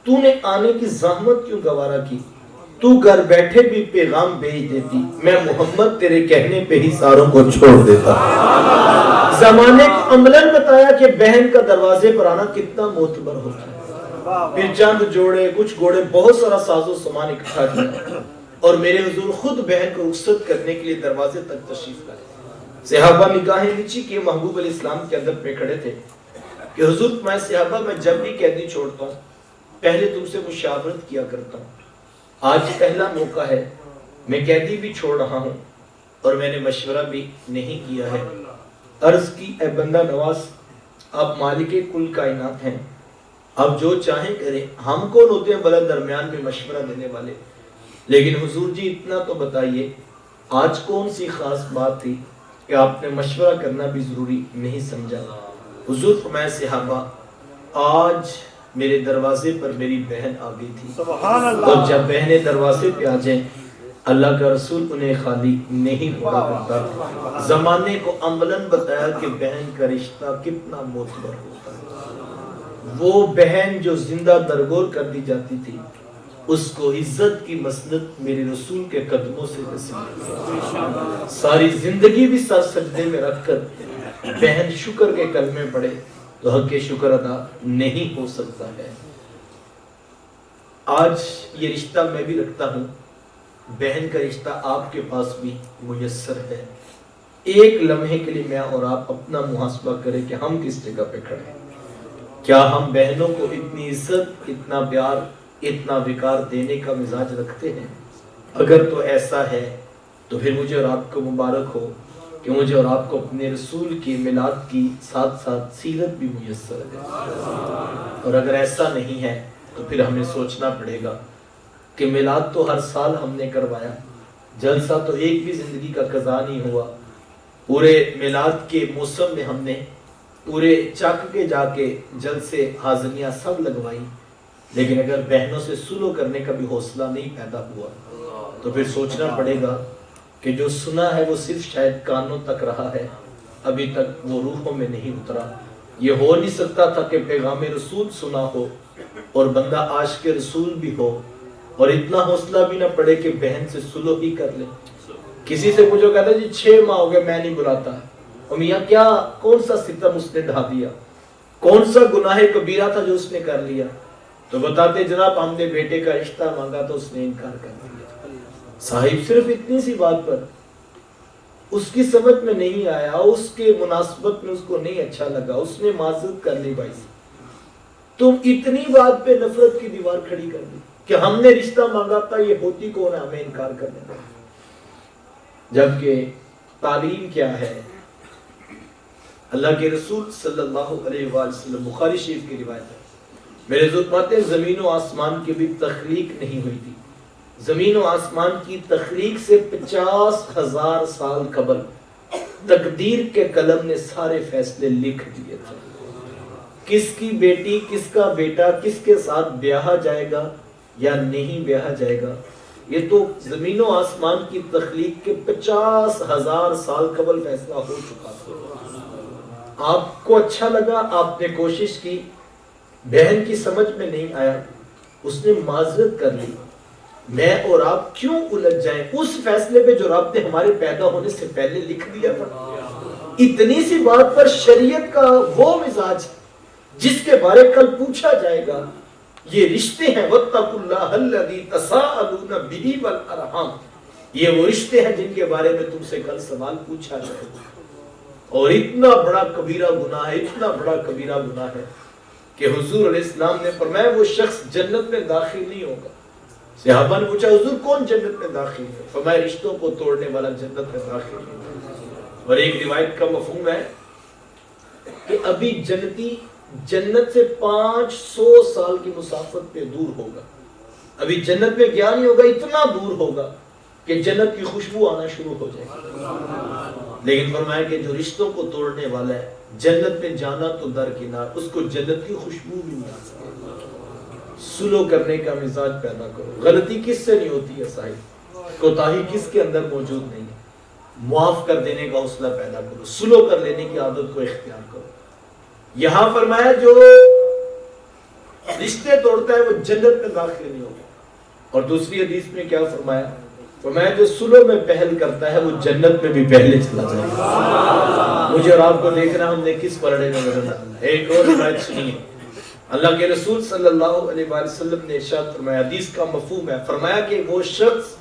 تو نے آنے کی زحمت کیوں گوارا کی؟ تو گھر بیٹھے بھی پیغام بھیج دیتی، میں محمد تیرے کہنے پہ ہی ساروں کو چھوڑ دیتا۔ زمانے کو عملاً بتایا کہ بہن کا دروازے پر آنا کتنا معتبر ہوتا ہے۔ پھر چند جوڑے، کچھ گھوڑے، بہت سارا ساز و سامان اکٹھا کیا اور میرے حضور خود بہن کو رخصت کرنے کے لیے دروازے تک تشریف لائے۔ صحابہ نگاہیں نیچی کیے محبوب علیہ السلام کے ادب میں کھڑے تھے کہ حضور میں صحابہ میں جب بھی قیدی چھوڑتا ہوں پہلے تم سے مشاورت کیا کرتا ہوں، آج پہلا موقع ہے، میں قیدی بھی چھوڑ رہا ہوں اور میں نے مشورہ بھی نہیں کیا ہے۔ عرض کی اے بندہ نواز، آپ مالک کل کائنات ہیں، آپ جو چاہیں کریں، ہم کون ہوتے ہیں بھلا درمیان میں مشورہ دینے والے؟ لیکن حضور جی اتنا تو بتائیے، آج کون سی خاص بات تھی کہ آپ نے مشورہ کرنا بھی ضروری نہیں سمجھا؟ حضور فرمایا صحابہ، آج میرے دروازے پر میری بہن آ گئی تھی، اور جب بہنیں دروازے پہ آ جائیں اللہ کا رسول انہیں خالی نہیں چھوڑا کرتا۔ زمانے کو عملاً بتایا کہ بہن کا رشتہ کتنا معتبر ہوتا ہے۔ وہ بہن جو زندہ درگور کر دی جاتی تھی، اس کو عزت کی مسند میرے رسول کے قدموں سے نصیب ہوئی۔ ساری زندگی بھی سر سجدے میں رکھ کر بہن شکر کے کلمے پڑھے تو حق شکر ادا نہیں ہو سکتا ہے۔ آج یہ رشتہ میں بھی رکھتا ہوں، بہن کا رشتہ آپ کے پاس بھی میسر ہے۔ ایک لمحے کے لیے میں اور آپ اپنا محاسبہ کریں کہ ہم کس جگہ پہ کھڑے ہیں۔ کیا ہم بہنوں کو اتنی عزت، اتنا پیار، اتنا وقار دینے کا مزاج رکھتے ہیں؟ اگر تو ایسا ہے تو پھر مجھے اور آپ کو مبارک ہو کہ مجھے اور آپ کو اپنے رسول کی میلاد کی ساتھ ساتھ سیرت بھی میسر ہے۔ اور اگر ایسا نہیں ہے تو پھر ہمیں سوچنا پڑے گا کہ میلاد تو ہر سال ہم نے کروایا، جلسہ تو ایک بھی زندگی کا قضا نہیں ہوا، پورے میلاد کے موسم میں ہم نے پورے چک کے جا کے جلسے حاضریاں سب لگوائی، لیکن اگر بہنوں سے سلو کرنے کا بھی حوصلہ نہیں پیدا ہوا تو پھر سوچنا پڑے گا کہ جو سنا ہے وہ صرف شاید کانوں تک رہا ہے، ابھی تک وہ روحوں میں نہیں اترا۔ یہ ہو نہیں سکتا تھا کہ پیغام رسول سنا ہو اور بندہ عاشق رسول بھی ہو اور اتنا حوصلہ بھی نہ پڑے کہ بہن سے سلو ہی کر لے۔ کسی سے مجھے کہتا جی 6 ماہ ہو گئے میں نہیں بلاتا، اور میاں کیا کون سا ستم اس نے ڈھا دیا، کون سا گناہ کبیرہ تھا جو اس نے کر لیا؟ تو بتاتے جناب ہم نے بیٹے کا رشتہ مانگا تو اس نے انکار کر دیا۔ صاحب صرف اتنی سی بات پر اس کی سمجھ میں نہیں آیا، اس کے مناسبت میں اس کو نہیں اچھا لگا، اس نے معذرت کر لی۔ بھائی تم اتنی بات پہ نفرت کی دیوار کھڑی کر دی کہ ہم نے رشتہ مانگا تھا، یہ ہوتی کون ہے ہمیں انکار کرنے کا؟ جبکہ تعلیم کیا ہے؟ اللہ کے رسول صلی اللہ علیہ وآلہ وسلم، بخاری شریف کی روایت ہے، میرے حضور فرماتے ہیں زمین و آسمان کی بھی تخلیق نہیں ہوئی تھی، زمین و آسمان کی تخلیق سے 50,000 سال قبل تقدیر کے قلم نے سارے فیصلے لکھ دیے تھے۔ کس کی بیٹی، کس کا بیٹا کس کے ساتھ بیاہا جائے گا یا نہیں بیاہا جائے گا، یہ تو زمین و آسمان کی تخلیق کے 50,000 سال قبل فیصلہ ہو چکا تھا۔ آپ کو اچھا لگا، آپ نے کوشش کی، بہن کی سمجھ میں نہیں آیا، اس نے معذرت کر لی، میں اور آپ کیوں الجھ جائیں اس فیصلے پہ جو رب نے ہمارے پیدا ہونے سے پہلے لکھ دیا تھا؟ اتنی سی بات پر شریعت کا وہ مزاج جس کے بارے کل پوچھا جائے گا، یہ رشتے ہیں وَاتَّقُوا اللَّهَ الَّذِي تَسَاءَلُونَ بِهِ وَالْأَرْحَامَ، یہ وہ رشتے ہیں جن کے بارے میں تم سے کل سوال پوچھا جائے گا۔ اور اتنا بڑا کبیرہ گناہ ہے، اتنا بڑا کبیرہ گناہ ہے کہ حضور علیہ السلام نے فرمایا وہ شخص جنت میں داخل نہیں ہوگا۔ صحابہ نے پوچھا حضور کون جنت میں داخل ہے؟ فرمایا رشتوں کو توڑنے والا جنت میں داخل ہے۔ اور ایک روایت کا مفہوم ہے کہ ابھی جنتی جنت سے 500 سال کی مسافت پہ دور ہوگا، ابھی جنت میں گیا نہیں ہوگا، اتنا دور ہوگا کہ جنت کی خوشبو آنا شروع ہو جائے گی۔ لیکن فرمایا کہ جو رشتوں کو توڑنے والا ہے جنت میں جانا تو درکنار، اس کو جنت کی خوشبو بھی نہیں آ سکتی۔ سلو کرنے کا مزاج پیدا کرو۔ غلطی کس سے نہیں ہوتی ہے صاحب؟ کوتاہی کس کے اندر موجود نہیں ہے؟ معاف کر دینے کا حوصلہ پیدا کرو، سلو کر لینے کی عادت کو اختیار کرو۔ یہاں فرمایا جو رشتے توڑتا ہے وہ جنت میں داخل نہیں ہوگا۔ اور دوسری حدیث میں کیا فرمایا؟ فرمایا جو سلو میں پہل کرتا ہے وہ جنت میں بھی پہلے چلا جائے گا۔ مجھے اور آپ کو دیکھنا ہم نے کس پلڑے میں نظر ڈالنا ہے۔ ایک اور روایت سنیے، اللہ کے رسول صلی اللہ علیہ وآلہ وسلم نے ارشاد فرمایا، حدیث کا مفہوم ہے، فرمایا کہ وہ شخص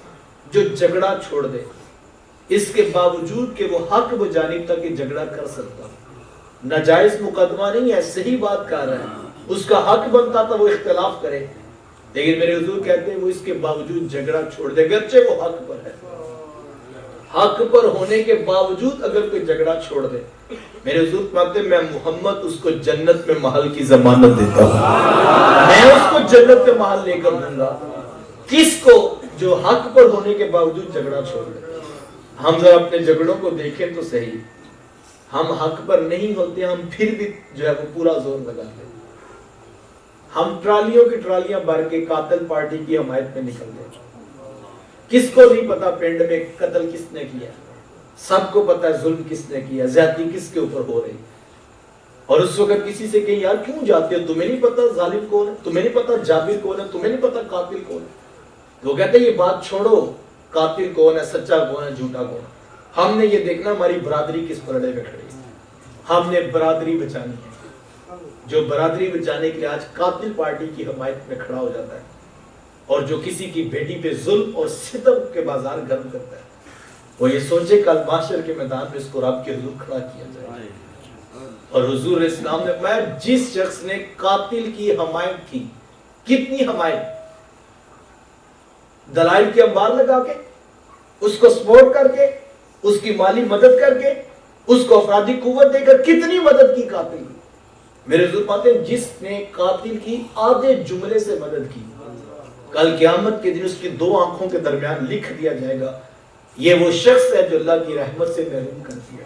جو جھگڑا چھوڑ دے اس کے باوجود کہ وہ حق بجانب تک جھگڑا کر سکتا، ناجائز مقدمہ نہیں ہے، صحیح بات کر رہا ہے، اس کا حق بنتا تھا وہ اختلاف کرے، لیکن میرے حضور کہتے ہیں وہ اس کے باوجود جھگڑا چھوڑ دے، گرچہ وہ حق پر ہے، حق پر ہونے کے باوجود اگر کوئی جھگڑا چھوڑ دے، میرے حضور فرماتے ہیں میں محمد اس کو جنت میں محل کی ضمانت دیتا ہوں، میں اس کو جنت میں محل لے کر دوں گا۔ کس کو؟ جو حق پر ہونے کے باوجود جھگڑا چھوڑ دے۔ ہم ذرا اپنے جھگڑوں کو دیکھیں تو صحیح، ہم حق پر نہیں ہوتے، ہم پھر بھی جو ہے وہ پورا زور لگاتے ہیں، ہم ٹرالیوں کی ٹرالیاں بھر کے قاتل پارٹی کی حمایت میں نکلتے ہیں۔ کس کو نہیں پتا پنڈ میں قتل کس نے کیا، سب کو پتا ہے ظلم کس نے کیا، زیادتی کس کے اوپر ہو رہی، اور اس وقت کسی سے کہیں یار کیوں جاتے ہو، تمہیں نہیں پتا ظالم کون ہے، تمہیں نہیں پتا جابر کون ہے، تمہیں نہیں پتا قاتل کون ہے؟ وہ کہتے ہیں یہ بات چھوڑو، قاتل کون ہے، سچا کون ہے، جھوٹا کون ہے، ہم نے یہ دیکھنا ہماری برادری کس پلڑے میں کھڑی ہے، ہم نے برادری بچانی ہے۔ جو برادری بچانے کے لیے آج قاتل پارٹی کی حمایت میں کھڑا ہو جاتا ہے اور جو کسی کی بیٹی پہ ظلم اور ستم کے بازار گرم کرتا ہے، وہ یہ سوچے کل محشر کے میدان میں اس کو رب کے حضور کھڑا کیا جائے۔ اور حضور اسلام نے فرمایا جس شخص نے قاتل کی حمایت کی، کتنی حمایت، دلائل کی انبار لگا کے، اس کو سپورٹ کر کے, اس کی مالی مدد کر کے, اس کو افرادی قوت دے کر کتنی مدد کی قاتل کی. میرے حضور پاتے ہیں جس نے قاتل کی آدھے جملے سے مدد کی, کل قیامت کے دن اس کی 2 آنکھوں کے درمیان لکھ دیا جائے گا یہ وہ شخص ہے جو اللہ کی رحمت سے محروم کر دیا.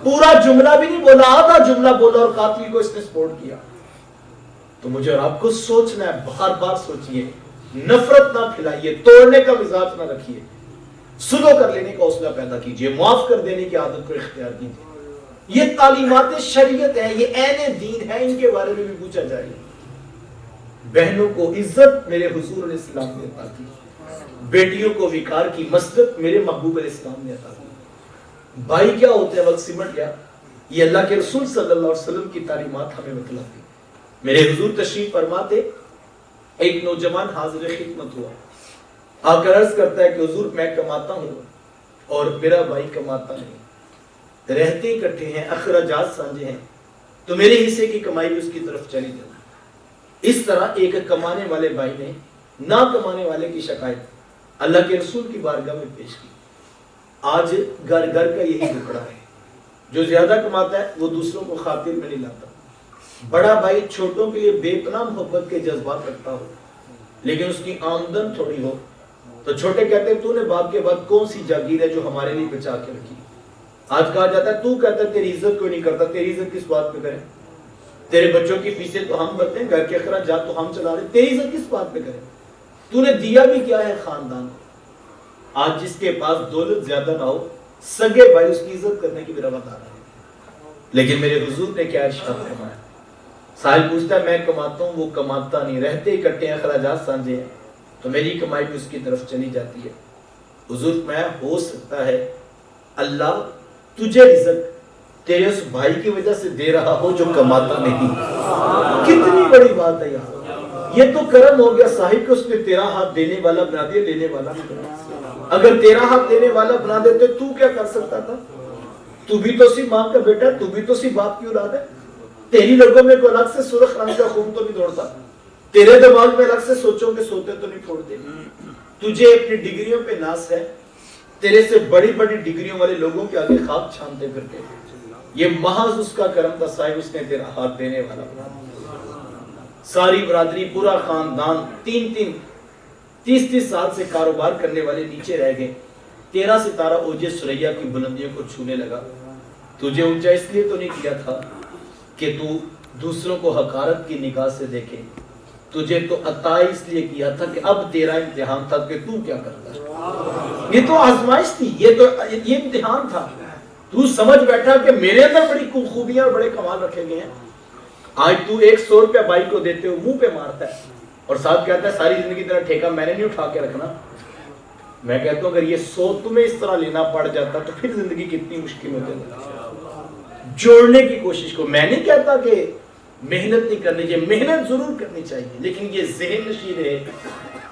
پورا جملہ بھی نہیں بولا, آدھا جملہ بولا اور قاتل کو اس نے سپورٹ کیا. تو مجھے اور آپ کو سوچنا ہے, بار بار سوچئے, نفرت نہ پھلائیے, توڑنے کا مزاج نہ رکھیے, سلو کر لینے کا حوصلہ پیدا کیجئے, معاف کر دینے کی عادت کو اختیار کیجئے. یہ تعلیمات شریعت ہے, یہ عین دین ہے, ان کے بارے میں بھی پوچھا جائے. بہنوں کو عزت میرے حضور علیہ السلام نے عطا کی, بیٹیوں کو وقار کی مسجد میرے محبوب علیہ السلام نے عطا کی. بھائی کیا ہوتے ہیں وقت سمٹ گیا, یہ اللہ کے رسول صلی اللہ علیہ وسلم کی تعلیمات ہمیں بتلاتی. میرے حضور تشریف فرماتے, ایک نوجوان حاضر خدمت ہوا, آ کر عرض کرتا ہے کہ حضور میں کماتا ہوں اور میرا بھائی کماتا نہیں, رہتے اکٹھے ہیں, اخراجات سانجے ہیں, تو میرے حصے کی کمائی بھی اس کی طرف چلی جاتی. اس طرح ایک کمانے والے بھائی نے نہ کمانے والے کی شکایت اللہ کے رسول کی بارگاہ میں پیش کی. آج گھر گھر کا یہی ٹکڑا ہے, جو زیادہ کماتا ہے وہ دوسروں کو خاطر میں نہیں لاتا. بڑا بھائی چھوٹوں کے لیے بے پناہ محبت کے جذبات رکھتا ہو, لیکن اس کی آمدن تھوڑی ہو تو چھوٹے کہتے ہیں تو نے باپ کے بعد کون سی جاگیر ہے جو ہمارے لیے بچا کے رکھی. آج کہا جاتا ہے تو کہتا ہے تیری عزت کوئی نہیں کرتا, تیری عزت کس بات پہ کریں, تیرے بچوں کی فیسیں تو ہم بھرتے ہیں, گھر کے اخراجات تو ہم چلا رہے, تیری عزت کس بات پہ کریں, تو نے دیا بھی کیا ہے خاندان کو. آج جس کے پاس دولت زیادہ نہ ہو, سگے بھائی اس کی عزت کرنے کی بھی روادار ہے. لیکن میرے حضور نے کیا ارشاد فرمایا, سائل پوچھتا ہے میں کماتا ہوں وہ کماتا نہیں, رہتے اکٹھے ہیں, اخراجات سانجے ہیں, تو میری کمائی بھی اس کی طرف چلی جاتی ہے. حضور میں ہو سکتا ہے اللہ تجھے رزق تیرے اس بھائی کی وجہ سے دے رہا ہو جو کماتا نہیں. کتنی بڑی بات ہے یار, یہ تو کرم ہو گیا صاحب کہ اس نے تیرا ہاتھ دینے والا بنا دیا, لینے والا نہیں بنا. اگر تیرا ہاتھ دینے والا بنا دیتے تو کیا کر سکتا تھا, تو بھی تو سی ماں کا بیٹا, تو بھی تو سی باپ کی اولاد ہے. تیری لوگوں میں کوئی الگ سے سرخ رنگ کا خون تو نہیں دوڑتا, تیرے دماغ میں الگ سے سوچوں کے سوتے تو نہیں پھوڑتے. تجھے اپنی ڈگریوں پہ ناز ہے, تیرے سے بڑی بڑی ڈگریوں والے لوگوں کے آگے خاک چھانتے پھرتے. یہ محض اس کا کرم تھا صاحب, اس نے تیرا ہاتھ دینے والا بنا. ساری برادری, پورا خاندان 30 سال سے کاروبار کرنے والے نیچے رہ گئے. 13 ستارہ اوجے سریا کی بلندیوں کو چھونے لگا. تجھے اونچا اس لیے تو نہیں کیا تھا کہ تو دوسروں کو حقارت کی نگاہ سے دیکھے, تجھے تو عطا اس لیے کیا تھا کہ اب تیرا امتحان تھا کہ تو کیا کرتا ہے. یہ تو آزمائش تھی, یہ امتحان تھا. تو سمجھ بیٹھا کہ میرے اندر بڑی خوبیاں اور بڑے کمال رکھے گئے ہیں. آج تو 100 روپیہ بھائی کو دیتے ہو, منہ پہ مارتا ہے اور ساتھ کہتا ہے ساری زندگی طرح ٹھیکہ میں نے نہیں اٹھا کے رکھنا. میں کہتا ہوں اگر یہ 100 تمہیں اس طرح لینا پڑ جاتا تو پھر زندگی کتنی مشکل ہو جاتی. جوڑنے کی کوشش کو, میں نہیں کہتا کہ محنت نہیں کرنی چاہیے, محنت ضرور کرنی چاہیے, لیکن یہ ذہن نشین ہے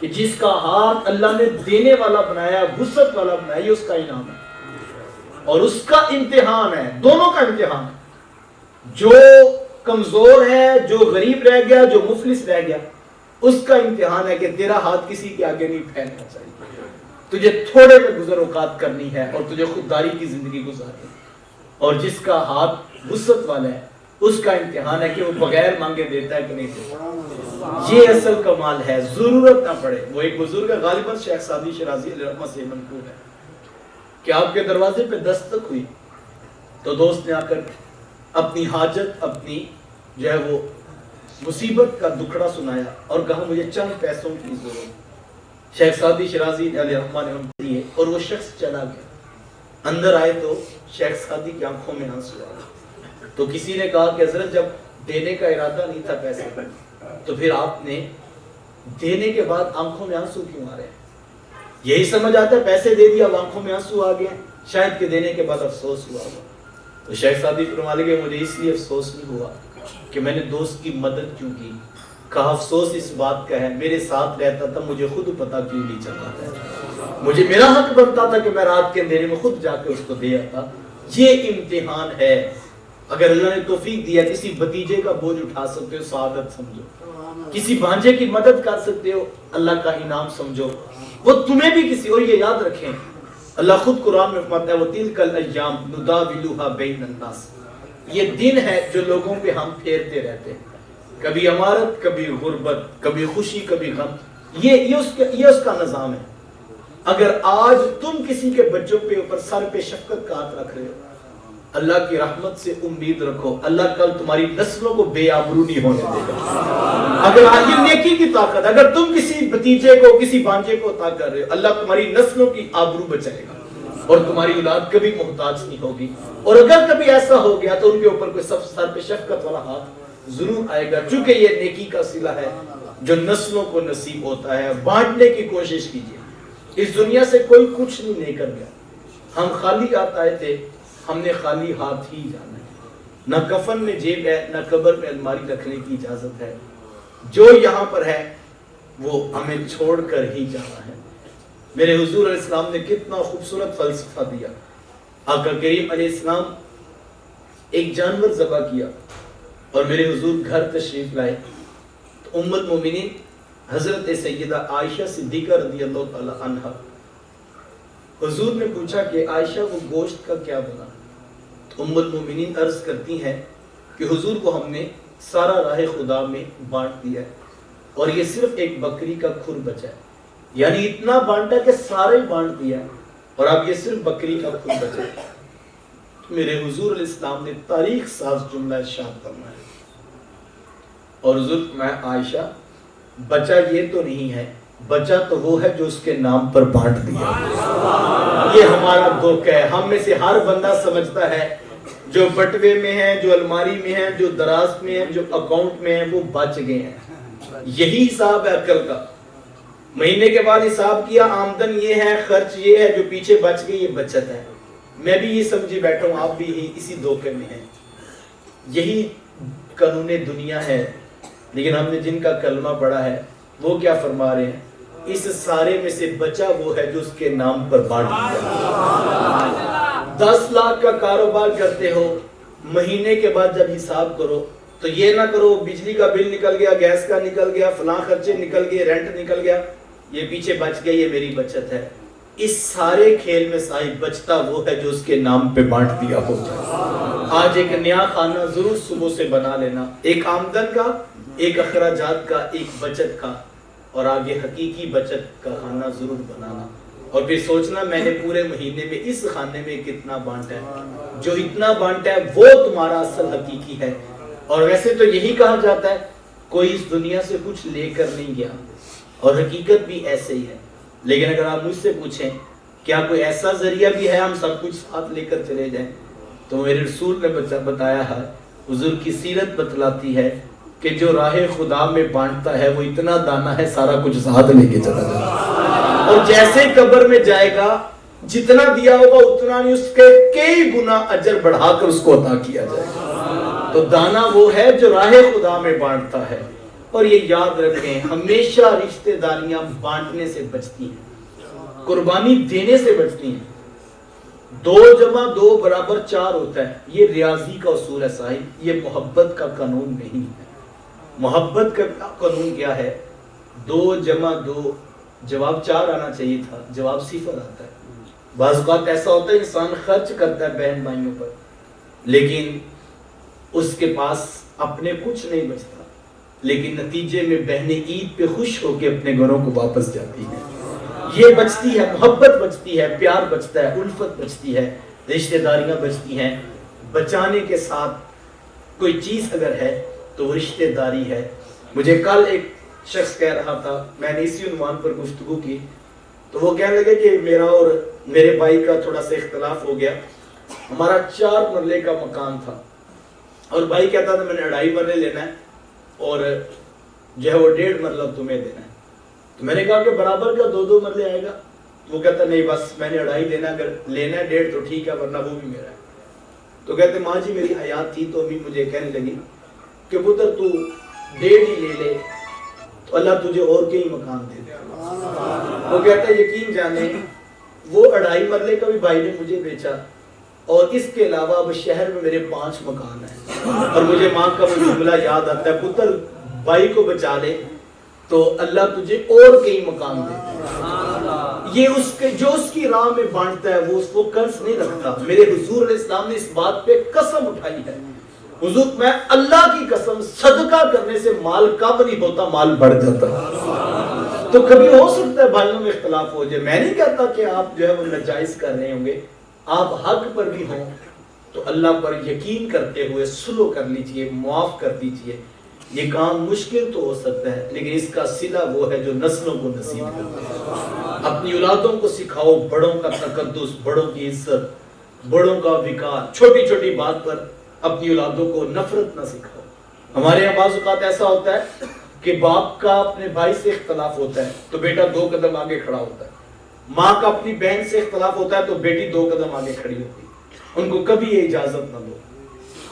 کہ جس کا ہاتھ اللہ نے دینے والا بنایا, وسعت والا بنایا, یہ اس کا انعام ہے اور اس کا امتحان ہے, دونوں کا امتحان. جو کمزور ہے, جو غریب رہ گیا, جو مفلس رہ گیا, اس کا امتحان ہے کہ تیرا ہاتھ کسی کے آگے نہیں پھیلنا چاہیے. تجھے تھوڑے پہ گزر اوقات کرنی ہے اور تجھے خودداری کی زندگی گزارنی ہے. اور جس کا ہاتھ وسعت والا ہے اس کا امتحان ہے کہ وہ بغیر مانگے دیتا ہے کہ نہیں دیتا. یہ اصل کمال ہے, ضرورت نہ پڑے. وہ ایک بزرگ غالباً شیخ سعدی شرازی علیہ رحمہ سے منقول ہے کہ آپ کے دروازے پہ دستک ہوئی تو دوست نے آ کر اپنی حاجت, اپنی جو ہے وہ مصیبت کا دکھڑا سنایا اور کہا مجھے چند پیسوں کی ضرورت. شیخ سعدی شرازی علیہ رحمہ نے ان دیے اور وہ شخص چلا گیا. اندر آئے تو شیخ سعدی کی آنکھوں میں آنسو آ گئے. تو کسی نے کہا کہ حضرت جب دینے کا ارادہ نہیں تھا پیسے پر, تو پھر آپ نے دینے کے بعد آنکھوں میں آنسو کیوں آ رہے ہیں؟ یہی سمجھ آتا ہے پیسے دے دیا اب آنکھوں میں آنسو آ گئے, شاید کہ دینے کے بعد افسوس ہوا ہوگا. تو شیخ سعدی فرما لگے مجھے اس لیے افسوس نہیں ہوا کہ میں نے دوست کی مدد کیوں کی. کہا افسوس اس بات کا ہے میرے ساتھ رہتا تھا, مجھے خود پتا کیوں نہیں چلتا تھا, مجھے میرا حق بنتا تھا کہ میں رات کے اندھیرے میں خود جا کے اس کو دے آتا. یہ امتحان ہے. اگر اللہ نے توفیق دیا کسی بھتیجے کا بوجھ اٹھا سکتے ہو سعادت سمجھو, کسی بھانجے کی مدد کر سکتے ہو اللہ کا انعام سمجھو. وہ تمہیں بھی کسی اور یہ یاد رکھیں اللہ خود قرآن میں فرماتا ہے وَتِلْكَ الْأَيَّامُ نُدَاوِلُهَا بَيْنَ النَّاسِ یہ دن ہے جو لوگوں پہ ہم پھیرتے رہتے ہیں کبھی امارت کبھی غربت کبھی خوشی کبھی غم یہ اس کا نظام ہے اگر آج تم کسی کے بچوں پہ اوپر سر پہ شفقت کا ہاتھ رکھ رہے ہو اللہ کی رحمت سے امید رکھو اللہ کل تمہاری نسلوں کو بے آبرو نہیں ہونے دے گا اگر یہ نیکی کی طاقت اگر تم کسی بھتیجے کو کسی بانجے کو عطا کر رہے ہو اللہ تمہاری نسلوں کی آبرو بچائے گا اور تمہاری اولاد کبھی محتاج نہیں ہوگی اور اگر کبھی ایسا ہو گیا تو ان کے اوپر کوئی سر پہ شفقت والا ہاتھ ضرور آئے گا چونکہ یہ نیکی کا صلہ ہے جو نسلوں کو نصیب ہوتا ہے بانٹنے کی کوشش کیجیے اس دنیا سے کوئی کچھ نہیں لے کر گیا ہم خالی ہاتھ آئے تھے ہم نے خالی ہاتھ ہی جانا ہے نہ کفن میں جیب ہے نہ قبر میں الماری رکھنے کی اجازت ہے جو یہاں پر ہے وہ ہمیں چھوڑ کر ہی جانا ہے میرے حضور علیہ السلام نے کتنا خوبصورت فلسفہ دیا آقا کریم علیہ السلام ایک جانور ذبح کیا اور میرے حضور گھر تشریف لائے تو ام المومنین حضرت سیدہ عائشہ صدیقہ رضی اللہ تعالی عنہا حضور نے پوچھا کہ عائشہ وہ گوشت کا کیا بنا تو ام المومنین عرض کرتی ہیں کہ حضور کو ہم نے سارا راہ خدا میں بانٹ دیا ہے اور یہ صرف ایک بکری کا کھر بچا ہے یعنی اتنا بانٹا کہ سارا ہی بانٹ دیا اور اب یہ صرف بکری کا کھر بچا ہے میرے حضور علیہ السلام نے تاریخ ساز جملہ ارشاد فرمایا اور حضور میں عائشہ بچہ یہ تو نہیں ہے بچہ تو وہ ہے جو اس کے نام پر بانٹ دیا یہ ہمارا دھوکہ ہے ہم میں سے ہر بندہ سمجھتا ہے جو بٹوے میں ہیں جو الماری میں ہیں جو دراز میں ہیں جو اکاؤنٹ میں ہیں وہ بچ گئے ہیں یہی حساب ہے عقل کا مہینے کے بعد حساب کیا آمدن یہ ہے خرچ یہ ہے جو پیچھے بچ گئی یہ بچت ہے میں بھی یہ سمجھے بیٹھا ہوں آپ بھی اسی دھوکے میں ہیں یہی قانون دنیا ہے لیکن ہم نے جن کا کلمہ پڑھا ہے وہ کیا فرما رہے ہیں اس سارے میں سے بچا وہ ہے جو اس کے نام پر بانٹ دیا 10 لاکھ کا کاروبار کرتے ہو مہینے کے بعد جب حساب کرو تو یہ نہ کرو بجلی کا بل نکل گیا گیس کا نکل گیا فلاں خرچے نکل گئے رینٹ نکل گیا یہ پیچھے بچ گئی یہ میری بچت ہے اس سارے کھیل میں صاحب بچتا وہ ہے جو اس کے نام پہ بانٹ دیا ہو جائے آج ایک نیا خانہ ضرور صبح سے بنا لینا ایک آمدن کا ایک اخراجات کا ایک بچت کا اور آگے حقیقی بچت کا خانہ ضرور بنانا اور پھر سوچنا میں نے پورے مہینے میں اس خانے میں کتنا بانٹا ہے جو اتنا بانٹا ہے وہ تمہارا اصل حقیقی ہے اور ویسے تو یہی کہا جاتا ہے کوئی اس دنیا سے کچھ لے کر نہیں گیا اور حقیقت بھی ایسے ہی ہے لیکن اگر آپ مجھ سے پوچھیں کیا کوئی ایسا ذریعہ بھی ہے ہم سب کچھ ساتھ لے کر چلے جائیں تو میرے رسول نے بتایا ہے حضور کی سیرت بتلاتی ہے کہ جو راہ خدا میں بانٹتا ہے وہ اتنا دانا ہے سارا کچھ ساتھ لے کے چلا جائے اور جیسے قبر میں جائے گا جتنا دیا ہوگا اتنا نہیں اس کے کئی گنا اجر بڑھا کر اس کو عطا کیا جائے گا تو دانا وہ ہے جو راہ خدا میں بانٹتا ہے اور یہ یاد رکھیں ہمیشہ رشتہ داریاں بانٹنے سے بچتی ہیں قربانی دینے سے بچتی ہیں 2 جمع 2 برابر 4 ہوتا ہے یہ ریاضی کا اصول ہے صاحب یہ محبت کا قانون نہیں ہے محبت کا قانون کیا ہے 2 جمع 2 جواب 4 آنا چاہیے تھا جواب 0 آتا ہے بعض اوقات ایسا ہوتا ہے انسان خرچ کرتا ہے بہن بھائیوں پر لیکن اس کے پاس اپنے کچھ نہیں بچتا لیکن نتیجے میں بہنیں عید پہ خوش ہو کے اپنے گھروں کو واپس جاتی ہیں یہ بچتی ہے محبت بچتی ہے پیار بچتا ہے الفت بچتی ہے رشتہ داریاں بچتی ہیں بچانے کے ساتھ کوئی چیز اگر ہے تو وہ رشتہ داری ہے مجھے کل ایک شخص کہہ رہا تھا میں نے اسی عنوان پر گفتگو کی تو وہ کہنے لگے کہ میرا اور میرے بھائی کا تھوڑا سا اختلاف ہو گیا ہمارا 4 مرلے کا مکان تھا اور بھائی کہتا تھا میں نے 2.5 مرلے لینا ہے اور جو ہے وہ 1.5 مرلہ تمہیں دینا ہے تو میں نے کہا کہ برابر کا 2 مرلے آئے گا وہ کہتا نہیں بس میں نے 2.5 دینا اگر لینا ہے 1.5 تو ٹھیک ہے ورنہ وہ بھی میرا ہے تو کہتے ماں جی میری حیات تھی تو امی مجھے کہنے لگی کہ پتر تو 1.5 ہی لے لے تو اللہ تجھے اور کئی مکان دے دے وہ کہتا ہے یقین جانے وہ 2.5 مرلے کا بھی بھائی نے مجھے بیچا اور اس کے علاوہ اب شہر میں میرے 5 مکان ہیں اور مجھے ماں کا وہ جملہ یاد آتا ہے پتر بھائی کو بچا لے تو اللہ تجھے اور کئی مقام دے. یہ جو اس کی راہ میں بانٹتا ہے وہ اس کو قرض نہیں رکھتا. میرے حضور علیہ السلام نے اس بات پہ قسم اٹھائی ہے. حضور میں اللہ کی قسم صدقہ کرنے سے مال کم نہیں ہوتا, مال بڑھ جاتا. تو کبھی ہو سکتا ہے بھائیوں میں اختلاف ہو جائے. میں نہیں کہتا کہ آپ جو ہے وہ ناجائز کر رہے ہوں گے, آپ حق پر بھی ہوں تو اللہ پر یقین کرتے ہوئے سلو کر لیجئے, معاف کر دیجئے. یہ کام مشکل تو ہو سکتا ہے لیکن اس کا صلہ وہ ہے جو نسلوں کو نصیب کرتا ہے. اپنی اولادوں کو سکھاؤ بڑوں کا تقدس, بڑوں کی عزت, بڑوں کا وقار. چھوٹی چھوٹی بات پر اپنی اولادوں کو نفرت نہ سکھاؤ. ہمارے یہاں بعض اوقات ایسا ہوتا ہے کہ باپ کا اپنے بھائی سے اختلاف ہوتا ہے تو بیٹا 2 قدم آگے کھڑا ہوتا ہے. ماں کا اپنی بہن سے اختلاف ہوتا ہے تو بیٹی 2 قدم آگے کھڑی ہوتی ہے. ان کو کبھی یہ اجازت نہ دو.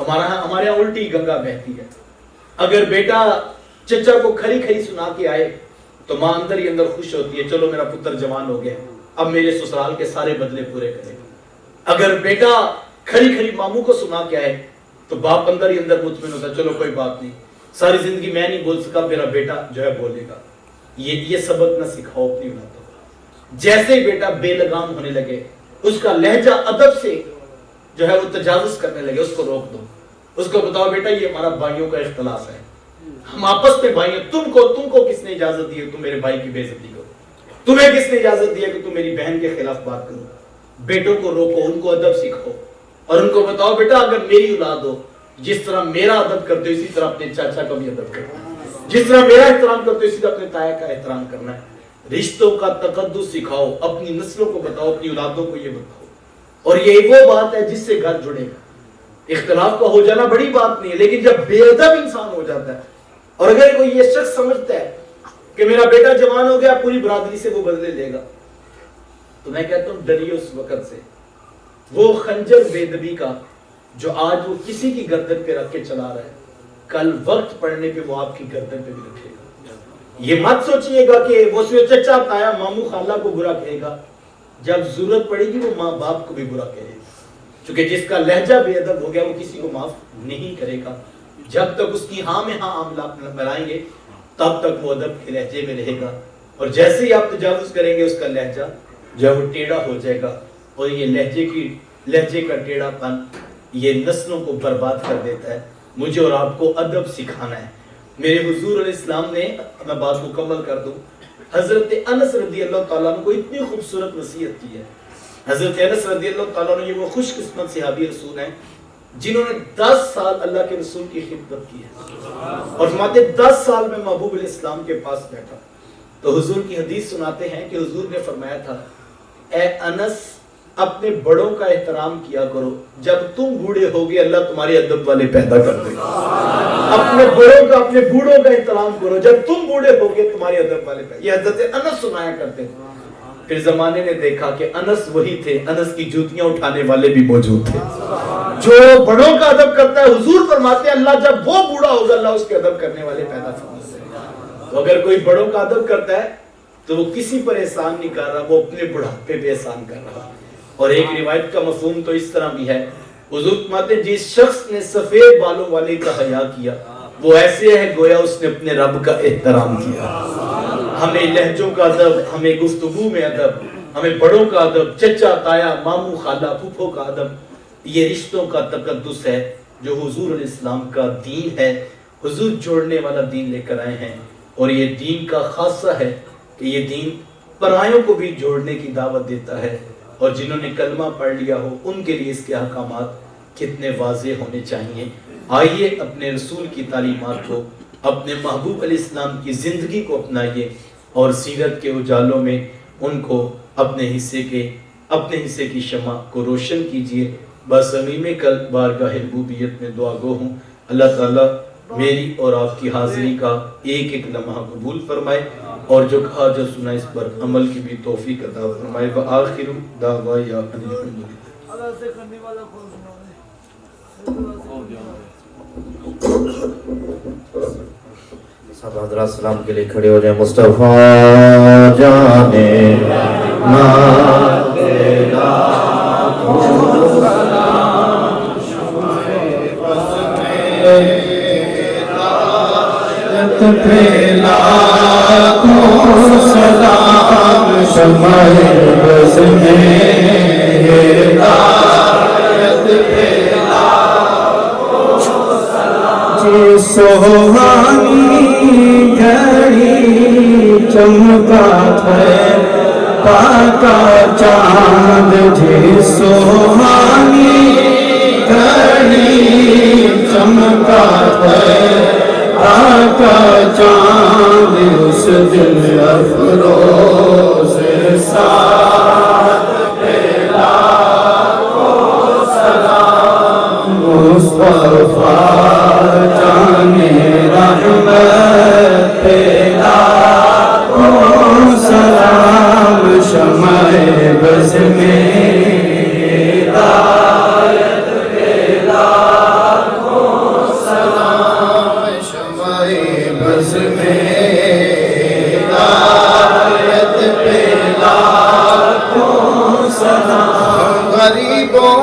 ہمارے یہاں الٹی گنگا بہتی ہے. اگر بیٹا چچا کو کھری کھری سنا کے آئے تو ماں اندر ہی اندر خوش ہوتی ہے, چلو میرا پتر جوان ہو گیا, اب میرے سسرال کے سارے بدلے پورے کرے گا. اگر بیٹا کھری کھری ماموں کو سنا کے آئے تو باپ اندر ہی اندر مطمئن ہوتا ہے, چلو کوئی بات نہیں, ساری زندگی میں نہیں بول سکا, میرا بیٹا جو ہے بولے گا. یہ سبق نہ سکھاؤ اپنی اولادوں کو. جیسے ہی بیٹا بے لگام ہونے لگے, اس کا لہجہ ادب سے جو ہے وہ تجاوز کرنے لگے, اس کو روک دو. اس کو بتاؤ بیٹا یہ ہمارا بھائیوں کا اختلاف ہے, ہم آپس میں بھائی ہیں. تم کو کس نے اجازت دی ہے تم میرے بھائی کی بے عزتی کرو؟ تمہیں کس نے اجازت دی ہے کہ تم میری بہن کے خلاف بات کرو؟ بیٹوں کو روکو, ان کو ادب سکھاؤ اور ان کو بتاؤ بیٹا اگر میری اولاد ہو, جس طرح میرا ادب کرتے ہو اسی طرح اپنے چاچا کا بھی ادب کرنا ہے, جس طرح میرا احترام کرتے ہو اسی طرح اپنے تایا کا احترام کرنا ہے. رشتوں کا تقدس سکھاؤ, اپنی نسلوں کو بتاؤ, اپنی اولادوں کو یہ بتاؤ. اور یہ وہ بات ہے جس سے گھر جڑے گا. اختلاف کا ہو جانا بڑی بات نہیں ہے, لیکن جب بے ادب انسان ہو جاتا ہے اور اگر کوئی یہ شخص سمجھتا ہے کہ میرا بیٹا جوان ہو گیا پوری برادری سے وہ بدلے لے گا, تو میں کہتا ہوں ڈریے اس وقت سے. وہ خنجر بے ادبی کا جو آج وہ کسی کی گردن پہ رکھ کے چلا رہا ہے, کل وقت پڑنے پہ وہ آپ کی گردن پہ بھی رکھے گا. یہ مت سوچئے گا کہ وہ صرف چچا تایا ماموں خالہ کو برا کہے گا, جب ضرورت پڑے گی وہ ماں باپ کو بھی برا کہے گا. کیونکہ جس کا لہجہ بے ادب ہو گیا وہ کسی کو معاف نہیں کرے گا. جب تک اس کی ہاں میں ہاں ملائیں گے تب تک وہ ادب کے لہجے میں رہے گا, اور جیسے ہی آپ تجاوز کریں گے اس کا لہجہ جو ہے وہ ٹیڑھا ہو جائے گا. اور یہ لہجے کا ٹیڑھا پن یہ نسلوں کو برباد کر دیتا ہے. مجھے اور آپ کو ادب سکھانا ہے. میرے حضور علیہ السلام نے, میں بات مکمل کر دوں, حضرت انس رضی اللہ تعالیٰ عنہ کو اتنی خوبصورت نصیحت کی ہے. حضرت انس رضی اللہ تعالیٰ عنہ یہ وہ خوش قسمت صحابی رسول ہیں جنہوں نے 10 سال اللہ کے رسول کی خدمت کی ہے, اور فرماتے 10 سال میں محبوب علیہ السلام کے پاس بیٹھا. تو حضور کی حدیث سناتے ہیں کہ حضور نے فرمایا تھا, اے انس اپنے بڑوں کا احترام کیا کرو, جب تم بوڑھے ہوگے اللہ تمہارے ادب والے پیدا کر دے گا. اپنے بڑوں کا, اپنے بوڑھوں کا احترام کرو, جب تم بوڑھے ہوگے تمہارے ادب والے پیدا. یہ حضرت انس سنایا کرتے ہیں. پھر زمانے نے دیکھا کہ انس وہی تھے, انس کی جوتیاں اٹھانے والے بھی موجود تھے. جو بڑوں کا ادب کرتا ہے, حضور فرماتے ہیں اللہ جب وہ بوڑھا ہوگا اللہ اس کے ادب کرنے والے پیدا فرماتے ہیں. تو اگر کوئی بڑوں کا ادب کرتا ہے تو وہ کسی پر احسان نہیں کر رہا, وہ اپنے بڑھاپے پہ احسان کر رہا. اور ایک روایت کا مفہوم تو اس طرح بھی ہے, حضور فرماتے ہیں جس شخص نے سفید بالوں والے کا حیا کیا وہ ایسے ہے گویا اس نے اپنے رب کا احترام کیا. ہمیں لہجوں کا ادب, ہمیں گفتگو میں ادب, ہمیں بڑوں کا ادب, چچا تایا ماموں خالہ پھوپھو کا ادب, یہ رشتوں کا تقدس ہے جو حضور علیہ السلام کا دین ہے. حضور جوڑنے والا دین لے کر آئے ہیں, اور یہ دین کا خاصہ ہے کہ یہ دین پرایوں کو بھی جوڑنے کی دعوت دیتا ہے, اور جنہوں نے کلمہ پڑھ لیا ہو ان کے لیے اس کے احکامات کتنے واضح ہونے چاہیے. آئیے اپنے رسول کی تعلیمات کو, اپنے محبوب علیہ السلام کی زندگی کو اپنائیے, اور سیرت کے اجالوں میں ان کو اپنے حصے کی شمع کو روشن کیجیے. بس صمیم قلب بارگاہ ربوبیت میں دعا گو ہوں. اللہ تعالیٰ میری اور آپ کی حاضری کا ایک ایک لمحہ قبول فرمائے, اور جو کہا جو سنا اس پر عمل کی بھی توفیق عطا فرمائے. وآخر دعوایا ان الحمدللہ. صاحب حضرات سلام کے لیے کھڑے ہو جائیں. مصطفیٰ جانے پھیلا شمع بز میں ہدایت پھیلا جی سوہانی گھڑی چمکا تھے پاکا چاند جی سوہانی گھڑی چمکا تھے پاکا چاند اس دل افروز ساتھ پھیلا مصطفیٰ جانے رحمت پھیلا سلام شمع بز میں ہدایت پھیلا سلام شمع بز میں ہدایت پھیلا سلام غریبوں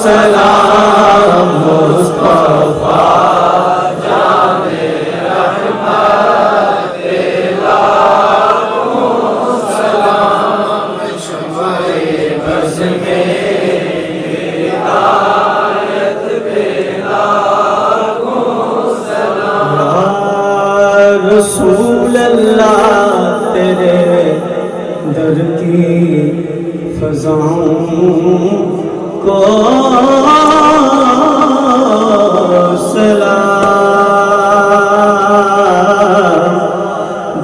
سلام مصطفیٰ جانے رحمت لاکھوں سلام شمع بز میں ہدایت پھیلا سلام رسول اللہ تیرے در کی فضاؤں کو سلام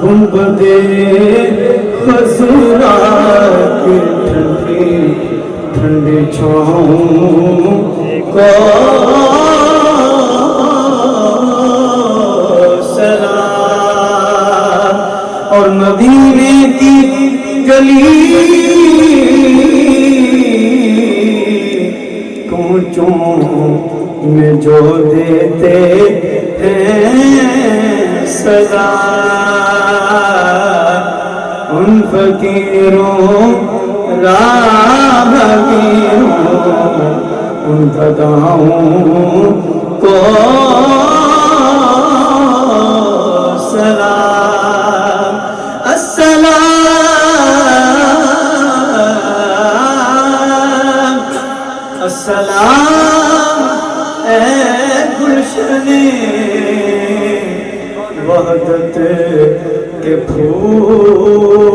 گنبد خضرا کی ٹھنڈی ٹھنڈی چھاؤں کو سلام اور مدینے کی گلی میں جو دیتے ہیں سزا ان فقیروں راہگیروں ان گداؤں کو سلام السلام السلام اے گلشن وحدت کے پھول